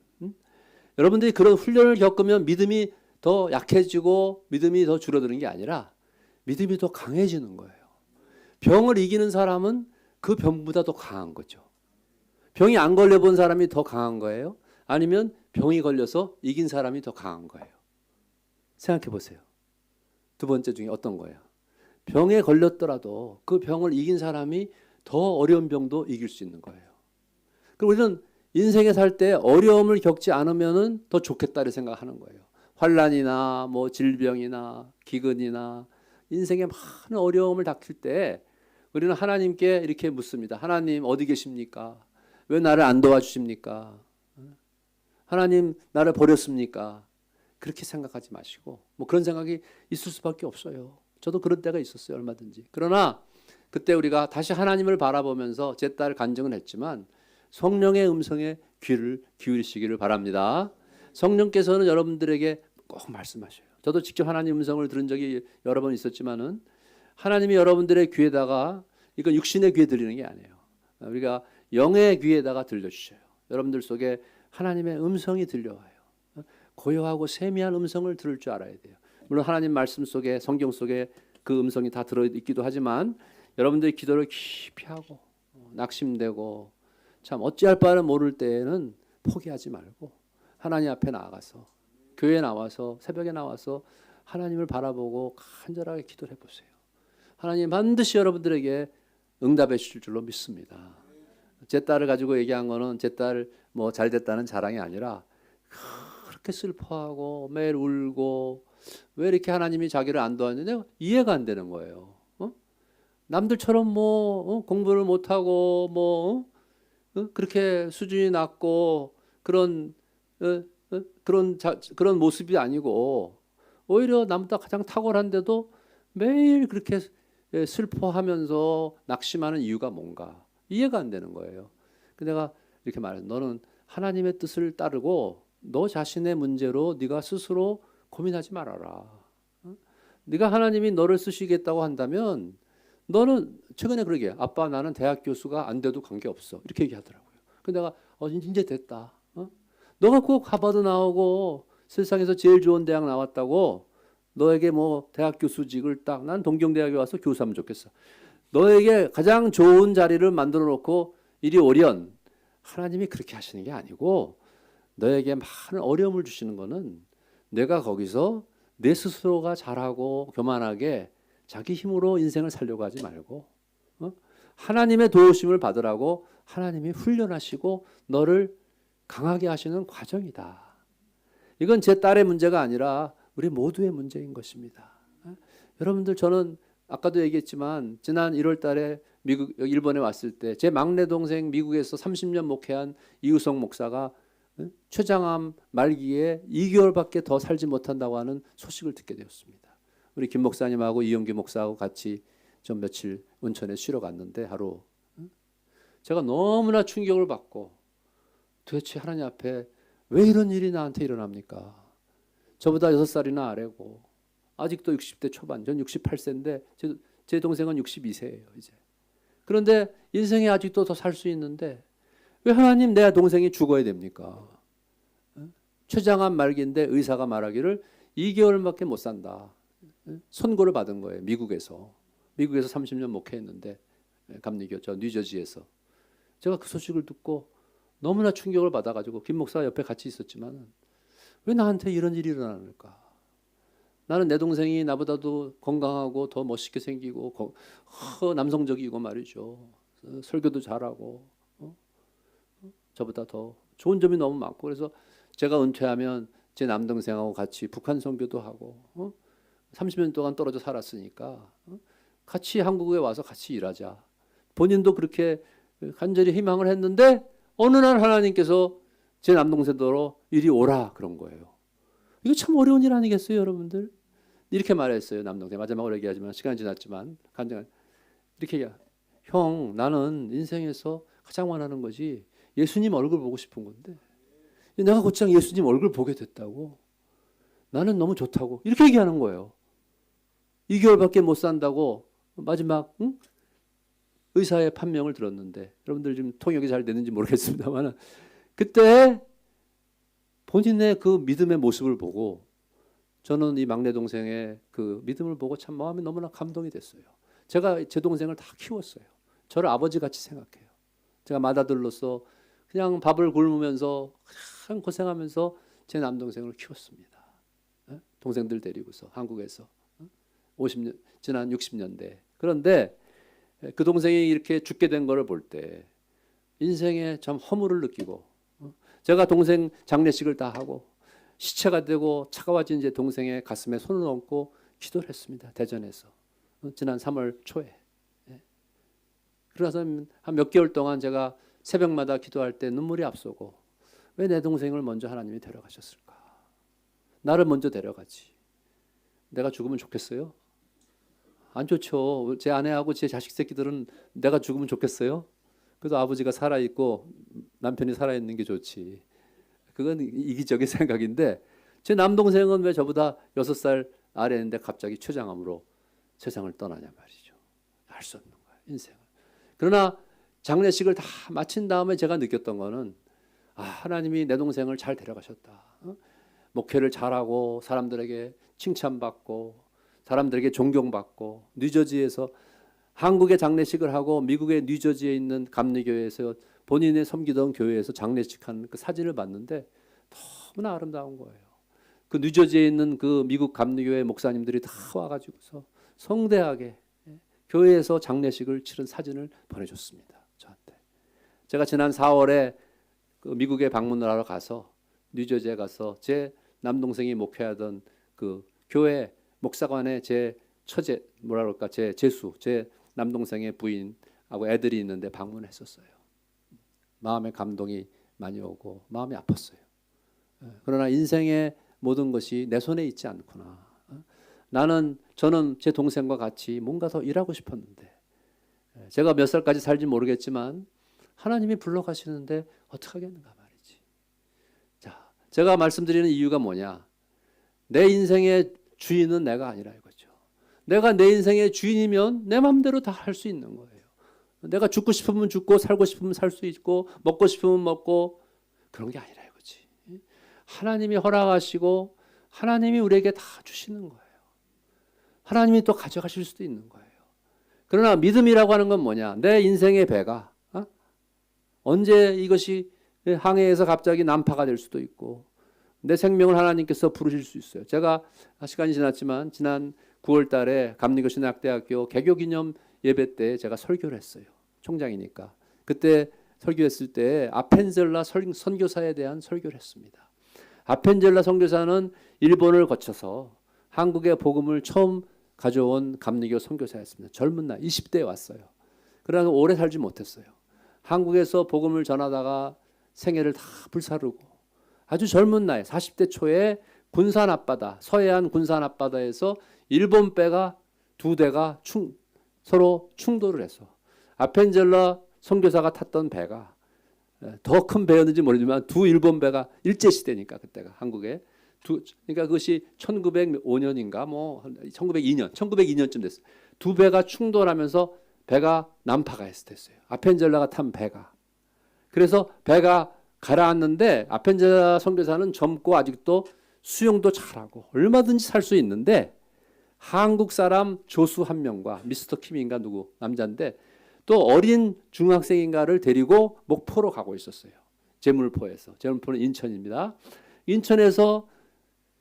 여러분들이 그런 훈련을 겪으면 믿음이 더 약해지고 믿음이 더 줄어드는 게 아니라 믿음이 더 강해지는 거예요. 병을 이기는 사람은 그 병보다 더 강한 거죠. 병이 안 걸려본 사람이 더 강한 거예요? 아니면 병이 걸려서 이긴 사람이 더 강한 거예요? 생각해 보세요. 두 번째 중에 어떤 거예요? 병에 걸렸더라도 그 병을 이긴 사람이 더 어려운 병도 이길 수 있는 거예요. 그리고 우리는 인생에 살 때 어려움을 겪지 않으면 더 좋겠다를 생각하는 거예요. 환난이나 뭐 질병이나 기근이나 인생에 많은 어려움을 닥칠 때 우리는 하나님께 이렇게 묻습니다. 하나님 어디 계십니까? 왜 나를 안 도와주십니까? 하나님 나를 버렸습니까? 그렇게 생각하지 마시고 뭐 그런 생각이 있을 수밖에 없어요. 저도 그런 때가 있었어요. 얼마든지. 그러나 그때 우리가 다시 하나님을 바라보면서 제 딸 간증은 했지만 성령의 음성에 귀를 기울이시기를 바랍니다. 성령께서는 여러분들에게 꼭 말씀하셔요. 저도 직접 하나님 음성을 들은 적이 여러 번 있었지만은 하나님이 여러분들의 귀에다가 이건 육신의 귀에 들리는 게 아니에요. 우리가 영의 귀에다가 들려주셔요. 여러분들 속에 하나님의 음성이 들려와요. 고요하고 세미한 음성을 들을 줄 알아야 돼요. 물론 하나님 말씀 속에 성경 속에 그 음성이 다 들어있기도 하지만 여러분들이 기도를 깊이 하고 낙심되고 참 어찌할 바를 모를 때에는 포기하지 말고 하나님 앞에 나아가서 교회에 나와서 새벽에 나와서 하나님을 바라보고 간절하게 기도를 해보세요. 하나님 반드시 여러분들에게 응답해 주실 줄로 믿습니다. 제 딸을 가지고 얘기한 거는 제 딸 뭐 잘됐다는 자랑이 아니라 그렇게 슬퍼하고 매일 울고 왜 이렇게 하나님이 자기를 안 도와주냐 이해가 안 되는 거예요. 남들처럼 뭐 공부를 못하고 뭐 그렇게 수준이 낮고 그런 그런 모습이 아니고 오히려 남보다 가장 탁월한데도 매일 그렇게 슬퍼하면서 낙심하는 이유가 뭔가 이해가 안 되는 거예요. 내가 이렇게 말해요. 너는 하나님의 뜻을 따르고 너 자신의 문제로 네가 스스로 고민하지 말아라. 네가 하나님이 너를 쓰시겠다고 한다면 너는 최근에 그러게 아빠 나는 대학 교수가 안 돼도 관계없어 이렇게 얘기하더라고요. 근데 내가 이제 됐다. 너가 꼭 하버드 나오고 세상에서 제일 좋은 대학 나왔다고 너에게 뭐 대학 교수직을 딱 난 동경대학에 와서 교수하면 좋겠어. 너에게 가장 좋은 자리를 만들어 놓고 이리 오련 하나님이 그렇게 하시는 게 아니고 너에게 많은 어려움을 주시는 거는 내가 거기서 내 스스로가 잘하고 교만하게 자기 힘으로 인생을 살려고 하지 말고 하나님의 도우심을 받으라고 하나님이 훈련하시고 너를 강하게 하시는 과정이다. 이건 제 딸의 문제가 아니라 우리 모두의 문제인 것입니다. 여러분들 저는 아까도 얘기했지만 지난 1월 달에 일본에 왔을 때 제 막내 동생 미국에서 30년 목회한 이우성 목사가 췌장암 말기에 2개월밖에 더 살지 못한다고 하는 소식을 듣게 되었습니다. 우리 김 목사님하고 이영규 목사하고 같이 좀 며칠 온천에 쉬러 갔는데 하루 제가 너무나 충격을 받고 도대체 하나님 앞에 왜 이런 일이 나한테 일어납니까? 저보다 6살이나 아래고 아직도 60대 초반, 전 68세인데 제 동생은 62세예요 이제. 그런데 인생에 아직도 더 살 수 있는데 왜 하나님 내 동생이 죽어야 됩니까? 췌장암 말기인데 의사가 말하기를 2개월밖에 못 산다. 선고를 받은 거예요. 미국에서 30년 목회했는데 감리교 저 뉴저지에서 제가 그 소식을 듣고 너무나 충격을 받아가지고 김 목사가 옆에 같이 있었지만 왜 나한테 이런 일이 일어나는가? 나는 내 동생이 나보다도 건강하고 더 멋있게 생기고 남성적이고 말이죠. 설교도 잘하고 저보다 더 좋은 점이 너무 많고 그래서 제가 은퇴하면 제 남동생하고 같이 북한 선교도 하고 30년 동안 떨어져 살았으니까 같이 한국에 와서 같이 일하자. 본인도 그렇게 간절히 희망을 했는데 어느 날 하나님께서 제 남동생더러 이리 오라 그런 거예요. 이거 참 어려운 일 아니겠어요, 여러분들? 이렇게 말했어요, 남동생. 마지막으로 얘기하지만 시간이 지났지만 간증 이렇게 얘기해요. 형, 나는 인생에서 가장 원하는 것이 예수님 얼굴 보고 싶은 건데 내가 곧장 예수님 얼굴 보게 됐다고. 나는 너무 좋다고. 이렇게 얘기하는 거예요. 2개월밖에 못 산다고 마지막 의사의 판명을 들었는데 여러분들 지금 통역이 잘 되는지 모르겠습니다만 그때 본인의 그 믿음의 모습을 보고 저는 이 막내 동생의 그 믿음을 보고 참 마음이 너무나 감동이 됐어요. 제가 제 동생을 다 키웠어요. 저를 아버지같이 생각해요. 제가 맏아들로서 그냥 밥을 굶으면서 그냥 고생하면서 제 남동생을 키웠습니다. 동생들 데리고서 한국에서 50년 지난 60년대. 그런데 그 동생이 이렇게 죽게 된 거를 볼 때 인생에 참 허물을 느끼고 제가 동생 장례식을 다 하고 시체가 되고 차가워진 제 동생의 가슴에 손을 얹고 기도를 했습니다. 대전에서 지난 3월 초에. 그래서 한 몇 개월 동안 제가 새벽마다 기도할 때 눈물이 앞서고 왜 내 동생을 먼저 하나님이 데려가셨을까? 나를 먼저 데려가지. 내가 죽으면 좋겠어요? 안 좋죠. 제 아내하고 제 자식 새끼들은 내가 죽으면 좋겠어요? 그래도 아버지가 살아있고 남편이 살아있는 게 좋지. 그건 이기적인 생각인데 제 남동생은 왜 저보다 6살 아래인데 갑자기 췌장암으로 세상을 떠나냐 말이죠. 알 수 없는 거야, 인생을. 그러나 장례식을 다 마친 다음에 제가 느꼈던 거는 하나님이 내 동생을 잘 데려가셨다. 목회를 잘하고 사람들에게 칭찬받고 사람들에게 존경받고 뉴저지에서 한국에 장례식을 하고 미국의 뉴저지에 있는 감리교회에서 본인의 섬기던 교회에서 장례식한 그 사진을 봤는데 너무나 아름다운 거예요. 그 뉴저지에 있는 그 미국 감리교회 목사님들이 다 와가지고서 성대하게 교회에서 장례식을 치른 사진을 보내줬습니다. 저한테. 제가 지난 4월에 그 미국에 방문을 하러 가서 뉴저지에 가서 제 남동생이 목회하던 그 교회 목사관에 제 처제 뭐라 그럴까 제 제수 제 남동생의 부인하고 애들이 있는데 방문했었어요. 마음의 감동이 많이 오고 마음이 아팠어요. 그러나 인생의 모든 것이 내 손에 있지 않구나. 저는 제 동생과 같이 뭔가 더 일하고 싶었는데 제가 몇 살까지 살지 모르겠지만 하나님이 불러가시는데 어떻게 하겠는가 말이지. 자, 제가 말씀드리는 이유가 뭐냐. 내 인생의 주인은 내가 아니라 이거죠. 내가 내 인생의 주인이면 내 마음대로 다 할 수 있는 거예요. 내가 죽고 싶으면 죽고 살고 싶으면 살 수 있고 먹고 싶으면 먹고 그런 게 아니라 이거지. 하나님이 허락하시고 하나님이 우리에게 다 주시는 거예요. 하나님이 또 가져가실 수도 있는 거예요. 그러나 믿음이라고 하는 건 뭐냐. 내 인생의 배가 언제 이것이 항해에서 갑자기 난파가 될 수도 있고 내 생명을 하나님께서 부르실 수 있어요. 제가 시간이 지났지만 지난 9월 달에 감리교 신학대학교 개교기념 예배 때 제가 설교를 했어요. 총장이니까. 그때 설교했을 때 아펜젤라 선교사에 대한 설교를 했습니다. 아펜젤라 선교사는 일본을 거쳐서 한국의 복음을 처음 가져온 감리교 선교사였습니다. 젊은 나이 20대에 왔어요. 그러나 오래 살지 못했어요. 한국에서 복음을 전하다가 생애를 다 불사르고 아주 젊은 나이 40대 초에 군산 앞바다 서해안 군산 앞바다에서 일본 배가 두 대가 서로 충돌을 해서 아펜젤라 선교사가 탔던 배가 더 큰 배였는지 모르지만 두 일본 배가 일제시대니까 그때가 한국에 그러니까 그것이 1905년인가 1902년쯤 됐어요. 두 배가 충돌하면서 배가 난파가 됐어요. 아펜젤라가 탄 배가. 그래서 배가 가라앉는데 아펜젤라 선교사는 젊고 아직도 수영도 잘하고 얼마든지 살 수 있는데 한국 사람 조수 한 명과 미스터 킴인가 누구 남자인데 또 어린 중학생인가를 데리고 목포로 가고 있었어요. 제물포에서. 제물포는 인천입니다. 인천에서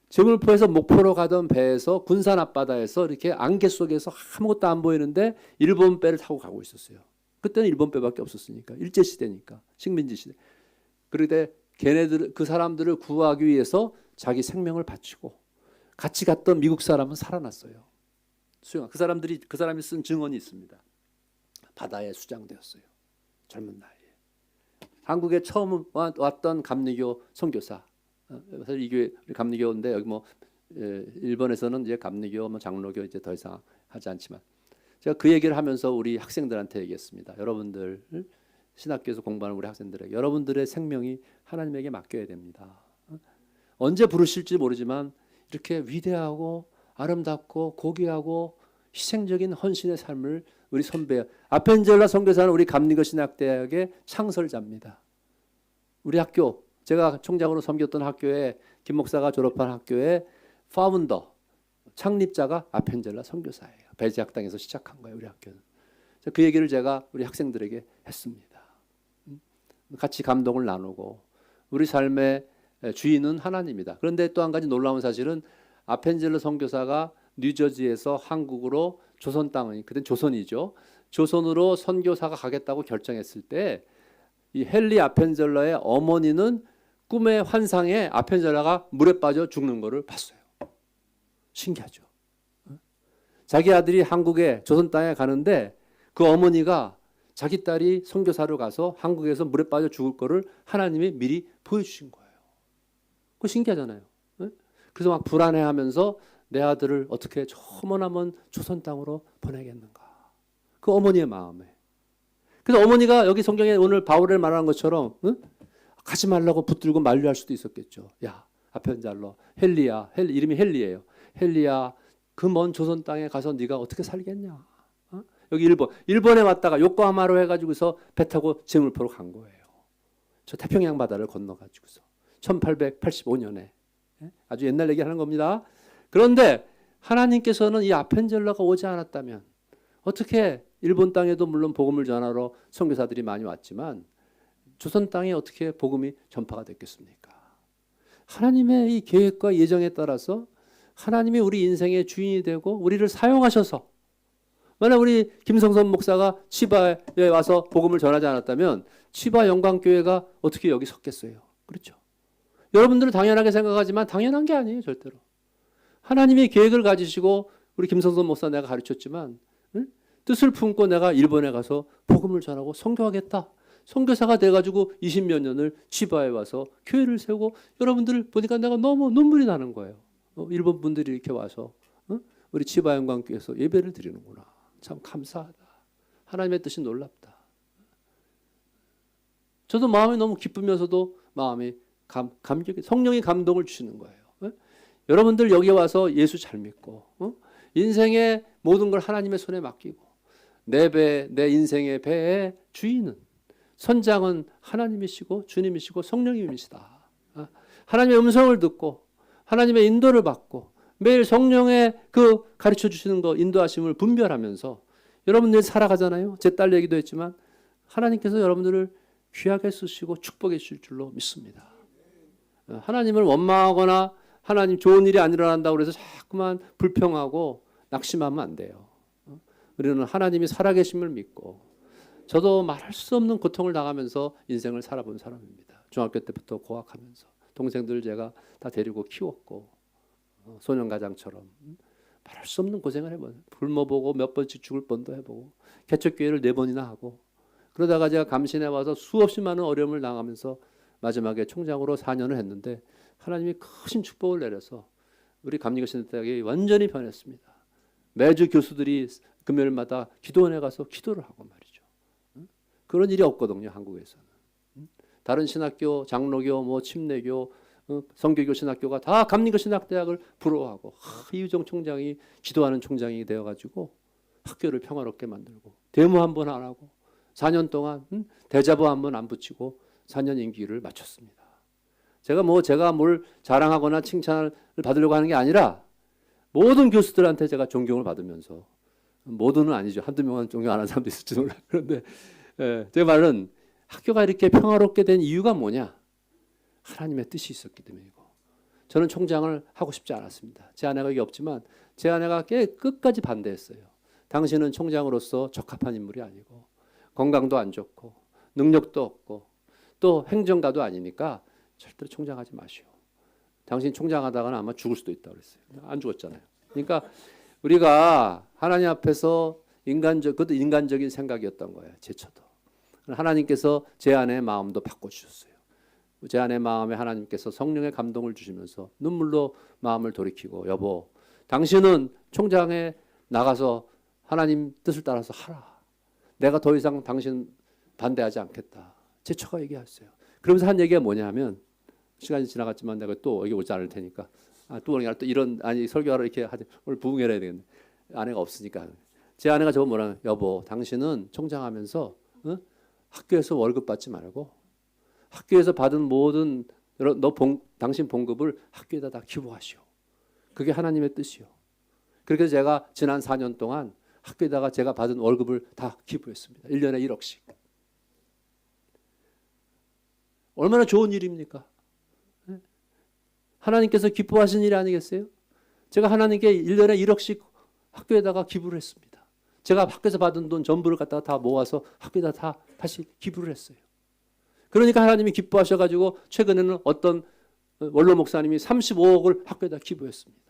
제물포에서 목포로 가던 배에서 군산 앞바다에서 이렇게 안개 속에서 아무것도 안 보이는데 일본 배를 타고 가고 있었어요. 그때는 일본 배밖에 없었으니까. 일제시대니까. 식민지 시대. 그런데 그 사람들을 구하기 위해서 자기 생명을 바치고 같이 갔던 미국 사람은 살아났어요. 수영. 그 사람이 쓴 증언이 있습니다. 바다에 수장되었어요. 젊은 나이에. 한국에 처음 왔던 감리교 선교사. 사실 이 교회 감리교인데 여기 뭐 일본에서는 이제 감리교, 뭐 장로교 이제 더 이상 하지 않지만 제가 그 얘기를 하면서 우리 학생들한테 얘기했습니다. 여러분들 신학교에서 공부하는 우리 학생들에게 여러분들의 생명이 하나님에게 맡겨야 됩니다. 언제 부르실지 모르지만 이렇게 위대하고 아름답고 고귀하고 희생적인 헌신의 삶을 우리 선배 아펜젤라 선교사는 우리 감리교 신학대학의 창설자입니다. 우리 학교 제가 총장으로 섬겼던 학교에 김 목사가 졸업한 학교의 파운더 창립자가 아펜젤라 선교사예요. 배제학당에서 시작한 거예요. 우리 학교는. 그 얘기를 제가 우리 학생들에게 했습니다. 같이 감동을 나누고 우리 삶의 주인은 하나님이다. 그런데 또 한 가지 놀라운 사실은 아펜젤라 선교사가 뉴저지에서 한국으로 조선 땅은 그땐 조선이죠. 조선으로 선교사가 가겠다고 결정했을 때 이 헨리 아펜젤러의 어머니는 꿈의 환상에 아펜젤러가 물에 빠져 죽는 것을 봤어요. 신기하죠. 자기 아들이 한국에 조선 땅에 가는데 그 어머니가 자기 딸이 선교사로 가서 한국에서 물에 빠져 죽을 거를 하나님이 미리 보여주신 거예요. 그거 신기하잖아요. 그래서 막 불안해하면서 내 아들을 어떻게 저 머나먼 조선 땅으로 보내겠는가. 그 어머니의 마음에. 그래서 어머니가 여기 성경에 오늘 바울을 말하는 것처럼 가지 말라고 붙들고 만류할 수도 있었겠죠. 야, 아펜젤러, 헨리야, 이름이 헨리예요. 헨리야, 그 먼 조선 땅에 가서 네가 어떻게 살겠냐. 여기 일본에 왔다가 요코하마로 해가지고서 배 타고 제물포로 간 거예요. 저 태평양 바다를 건너가지고서 1885년에 아주 옛날 얘기하는 겁니다. 그런데 하나님께서는 이 아펜젤러가 오지 않았다면 어떻게 일본 땅에도 물론 복음을 전하러 선교사들이 많이 왔지만 조선 땅에 어떻게 복음이 전파가 됐겠습니까? 하나님의 이 계획과 예정에 따라서 하나님이 우리 인생의 주인이 되고 우리를 사용하셔서 만약 우리 김성선 목사가 치바에 와서 복음을 전하지 않았다면 치바 영광교회가 어떻게 여기 섰겠어요? 그렇죠? 여러분들은 당연하게 생각하지만 당연한 게 아니에요. 절대로. 하나님이 계획을 가지시고 우리 김성선 목사 내가 가르쳤지만 뜻을 품고 내가 일본에 가서 복음을 전하고 선교하겠다. 선교사가 돼가지고 20몇 년을 치바에 와서 교회를 세우고 여러분들 보니까 내가 너무 눈물이 나는 거예요. 일본 분들이 이렇게 와서 우리 치바 영광교회에서 예배를 드리는구나. 참 감사하다. 하나님의 뜻이 놀랍다. 저도 마음이 너무 기쁘면서도 마음이 감격이 성령이 감동을 주시는 거예요. 여러분들 여기 와서 예수 잘 믿고 인생의 모든 걸 하나님의 손에 맡기고 내 인생의 배의 주인은 선장은 하나님이시고 주님이시고 성령님이시다. 하나님의 음성을 듣고 하나님의 인도를 받고 매일 성령의 그 가르쳐 주시는 거 인도하심을 분별하면서 여러분들 살아가잖아요. 제 딸 얘기도 했지만 하나님께서 여러분들을 귀하게 쓰시고 축복해 주실 줄로 믿습니다. 하나님을 원망하거나 하나님 좋은 일이 안 일어난다고 해서 자꾸만 불평하고 낙심하면 안 돼요. 우리는 하나님이 살아계심을 믿고 저도 말할 수 없는 고통을 당하면서 인생을 살아본 사람입니다. 중학교 때부터 고학하면서 동생들 제가 다 데리고 키웠고 소년가장처럼 말할 수 없는 고생을 해봐요. 굶어보고 몇 번씩 죽을 뻔도 해보고 개척교회를 4번이나 하고 그러다가 제가 감신에 와서 수없이 많은 어려움을 당하면서 마지막에 총장으로 4년을 했는데 하나님이 크신 축복을 내려서 우리 감리교 신학대학이 완전히 변했습니다. 매주 교수들이 금요일마다 기도원에 가서 기도를 하고 말이죠. 그런 일이 없거든요. 한국에서는. 다른 신학교, 장로교, 뭐 침례교, 성교교 신학교가 다 감리교 신학대학을 부러워하고 이유정 총장이 기도하는 총장이 되어가지고 학교를 평화롭게 만들고 데모 한 번 안 하고 4년 동안 대자보 한 번 안 붙이고 4년 임기를 마쳤습니다. 제가 뭘 자랑하거나 칭찬을 받으려고 하는 게 아니라 모든 교수들한테 제가 존경을 받으면서 모두는 아니죠. 한두 명은 존경 안 하는 사람도 있을지 몰라요. 그런데 제 말은 학교가 이렇게 평화롭게 된 이유가 뭐냐? 하나님의 뜻이 있었기 때문이고 저는 총장을 하고 싶지 않았습니다. 제 아내가 여기 없지만 제 아내가 끝까지 반대했어요. 당신은 총장으로서 적합한 인물이 아니고 건강도 안 좋고 능력도 없고 또 행정가도 아니니까 절대로 총장하지 마시오. 당신 총장하다가는 아마 죽을 수도 있다고 그랬어요. 안 죽었잖아요. 그러니까 우리가 하나님 앞에서 그것도 인간적인 생각이었던 거예요. 제쳐도. 하나님께서 제 안의 마음도 바꿔주셨어요. 제 안의 마음에 하나님께서 성령의 감동을 주시면서 눈물로 마음을 돌이키고, 여보, 당신은 총장에 나가서 하나님 뜻을 따라서 하라. 내가 더 이상 당신 반대하지 않겠다. 제쳐가 얘기했어요. 그러면서 한 얘기가 뭐냐 하면, 시간이 지나갔지만 내가 또 여기 오지 않을 테니까, 또 이런, 설교하러 이렇게 하지, 오늘 부흥회라 해야 되겠네. 아내가 없으니까. 제 아내가 저거 뭐라, 여보, 당신은 총장하면서 학교에서 월급 받지 말고 학교에서 받은 모든 당신 봉급을 학교에다 다 기부하시오. 그게 하나님의 뜻이요. 그렇게 제가 지난 4년 동안 학교에다가 제가 받은 월급을 다 기부했습니다. 1년에 1억씩. 얼마나 좋은 일입니까? 하나님께서 기뻐하신 일이 아니겠어요? 제가 하나님께 1년에 1억씩 학교에다가 기부를 했습니다. 제가 학교에서 받은 돈 전부를 갖다가 다 모아서 학교에다 다 다시 기부를 했어요. 그러니까 하나님이 기뻐하셔가지고 최근에는 어떤 원로 목사님이 35억을 학교에다 기부했습니다.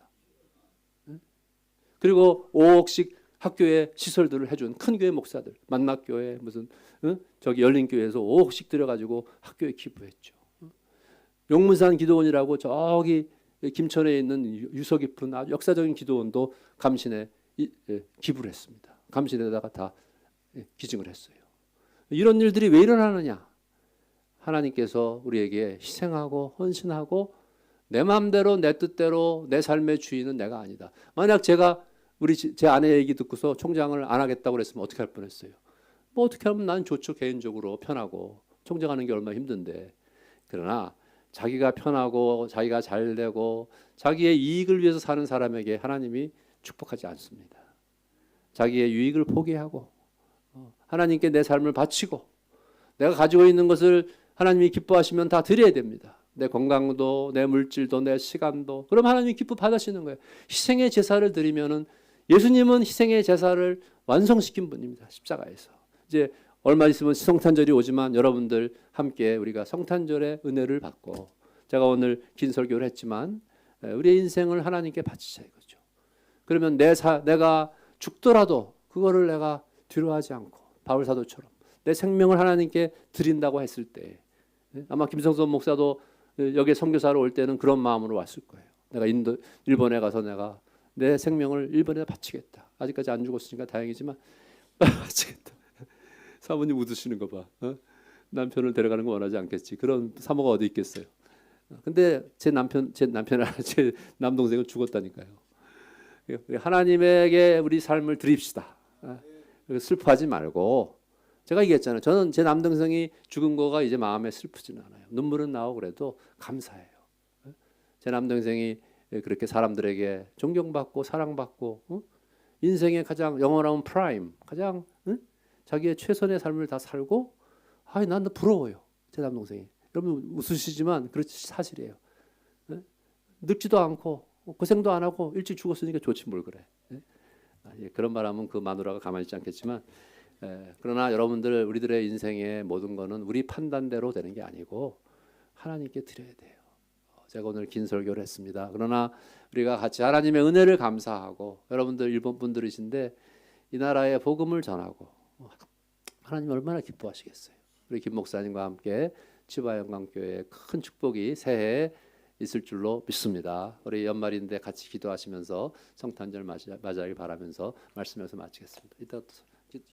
그리고 5억씩 학교에 시설들을 해준 큰 교회 목사들, 만락교회 무슨 저기 열린교회에서 5억씩 들여가지고 학교에 기부했죠. 용문산 기도원이라고 저기 김천에 있는 유서 깊은 아주 역사적인 기도원도 감신에 기부를 했습니다. 감신에다가 다 기증을 했어요. 이런 일들이 왜 일어나느냐? 하나님께서 우리에게 희생하고 헌신하고 내 마음대로 내 뜻대로 내 삶의 주인은 내가 아니다. 만약 제가 제 아내 얘기 듣고서 총장을 안 하겠다고 그랬으면 어떻게 할 뻔했어요? 뭐 어떻게 하면 난 좋죠. 개인적으로 편하고 총장하는 게 얼마나 힘든데. 그러나 자기가 편하고 자기가 잘 되고 자기의 이익을 위해서 사는 사람에게 하나님이 축복하지 않습니다. 자기의 유익을 포기하고 하나님께 내 삶을 바치고 내가 가지고 있는 것을 하나님이 기뻐하시면 다 드려야 됩니다. 내 건강도 내 물질도 내 시간도. 그럼 하나님이 기뻐 받으시는 거예요. 희생의 제사를 드리면은 예수님은 희생의 제사를 완성시킨 분입니다. 십자가에서. 이제 얼마 있으면 성탄절이 오지만 여러분들 함께 우리가 성탄절의 은혜를 받고 제가 오늘 긴 설교를 했지만 우리의 인생을 하나님께 바치자 이거죠. 그러면 내가 죽더라도 그거를 내가 뒤로하지 않고 바울 사도처럼 내 생명을 하나님께 드린다고 했을 때 아마 김성선 목사도 여기 선교사로 올 때는 그런 마음으로 왔을 거예요. 내가 일본에 가서 내가 내 생명을 일본에 바치겠다. 아직까지 안 죽었으니까 다행이지만 바치겠다. 사모님 웃으시는 거 봐. 남편을 데려가는 거 원하지 않겠지. 그런 사모가 어디 있겠어요. 근데 제 남동생은 죽었다니까요. 하나님에게 우리 삶을 드립시다. 슬퍼하지 말고. 제가 얘기했잖아요. 저는 제 남동생이 죽은 거가 이제 마음에 슬프지는 않아요. 눈물은 나오고 그래도 감사해요. 제 남동생이 그렇게 사람들에게 존경받고 사랑받고 인생의 가장 영원한 프라임, 가장 자기의 최선의 삶을 다 살고 난 부러워요. 제 남동생이. 여러분 웃으시지만 그렇지 사실이에요. 늙지도 않고 고생도 안 하고 일찍 죽었으니까 좋지 뭘 그래. 그런 말하면 그 마누라가 가만히 있지 않겠지만 그러나 여러분들 우리들의 인생의 모든 거는 우리 판단대로 되는 게 아니고 하나님께 드려야 돼요. 제가 오늘 긴 설교를 했습니다. 그러나 우리가 같이 하나님의 은혜를 감사하고 여러분들 일본 분들이신데 이 나라의 복음을 전하고 하나님 얼마나 기뻐하시겠어요. 우리 김 목사님과 함께 치바영광교회의 큰 축복이 새해에 있을 줄로 믿습니다. 우리 연말인데 같이 기도하시면서 성탄절 맞이하길 바라면서 말씀에서 마치겠습니다. 이따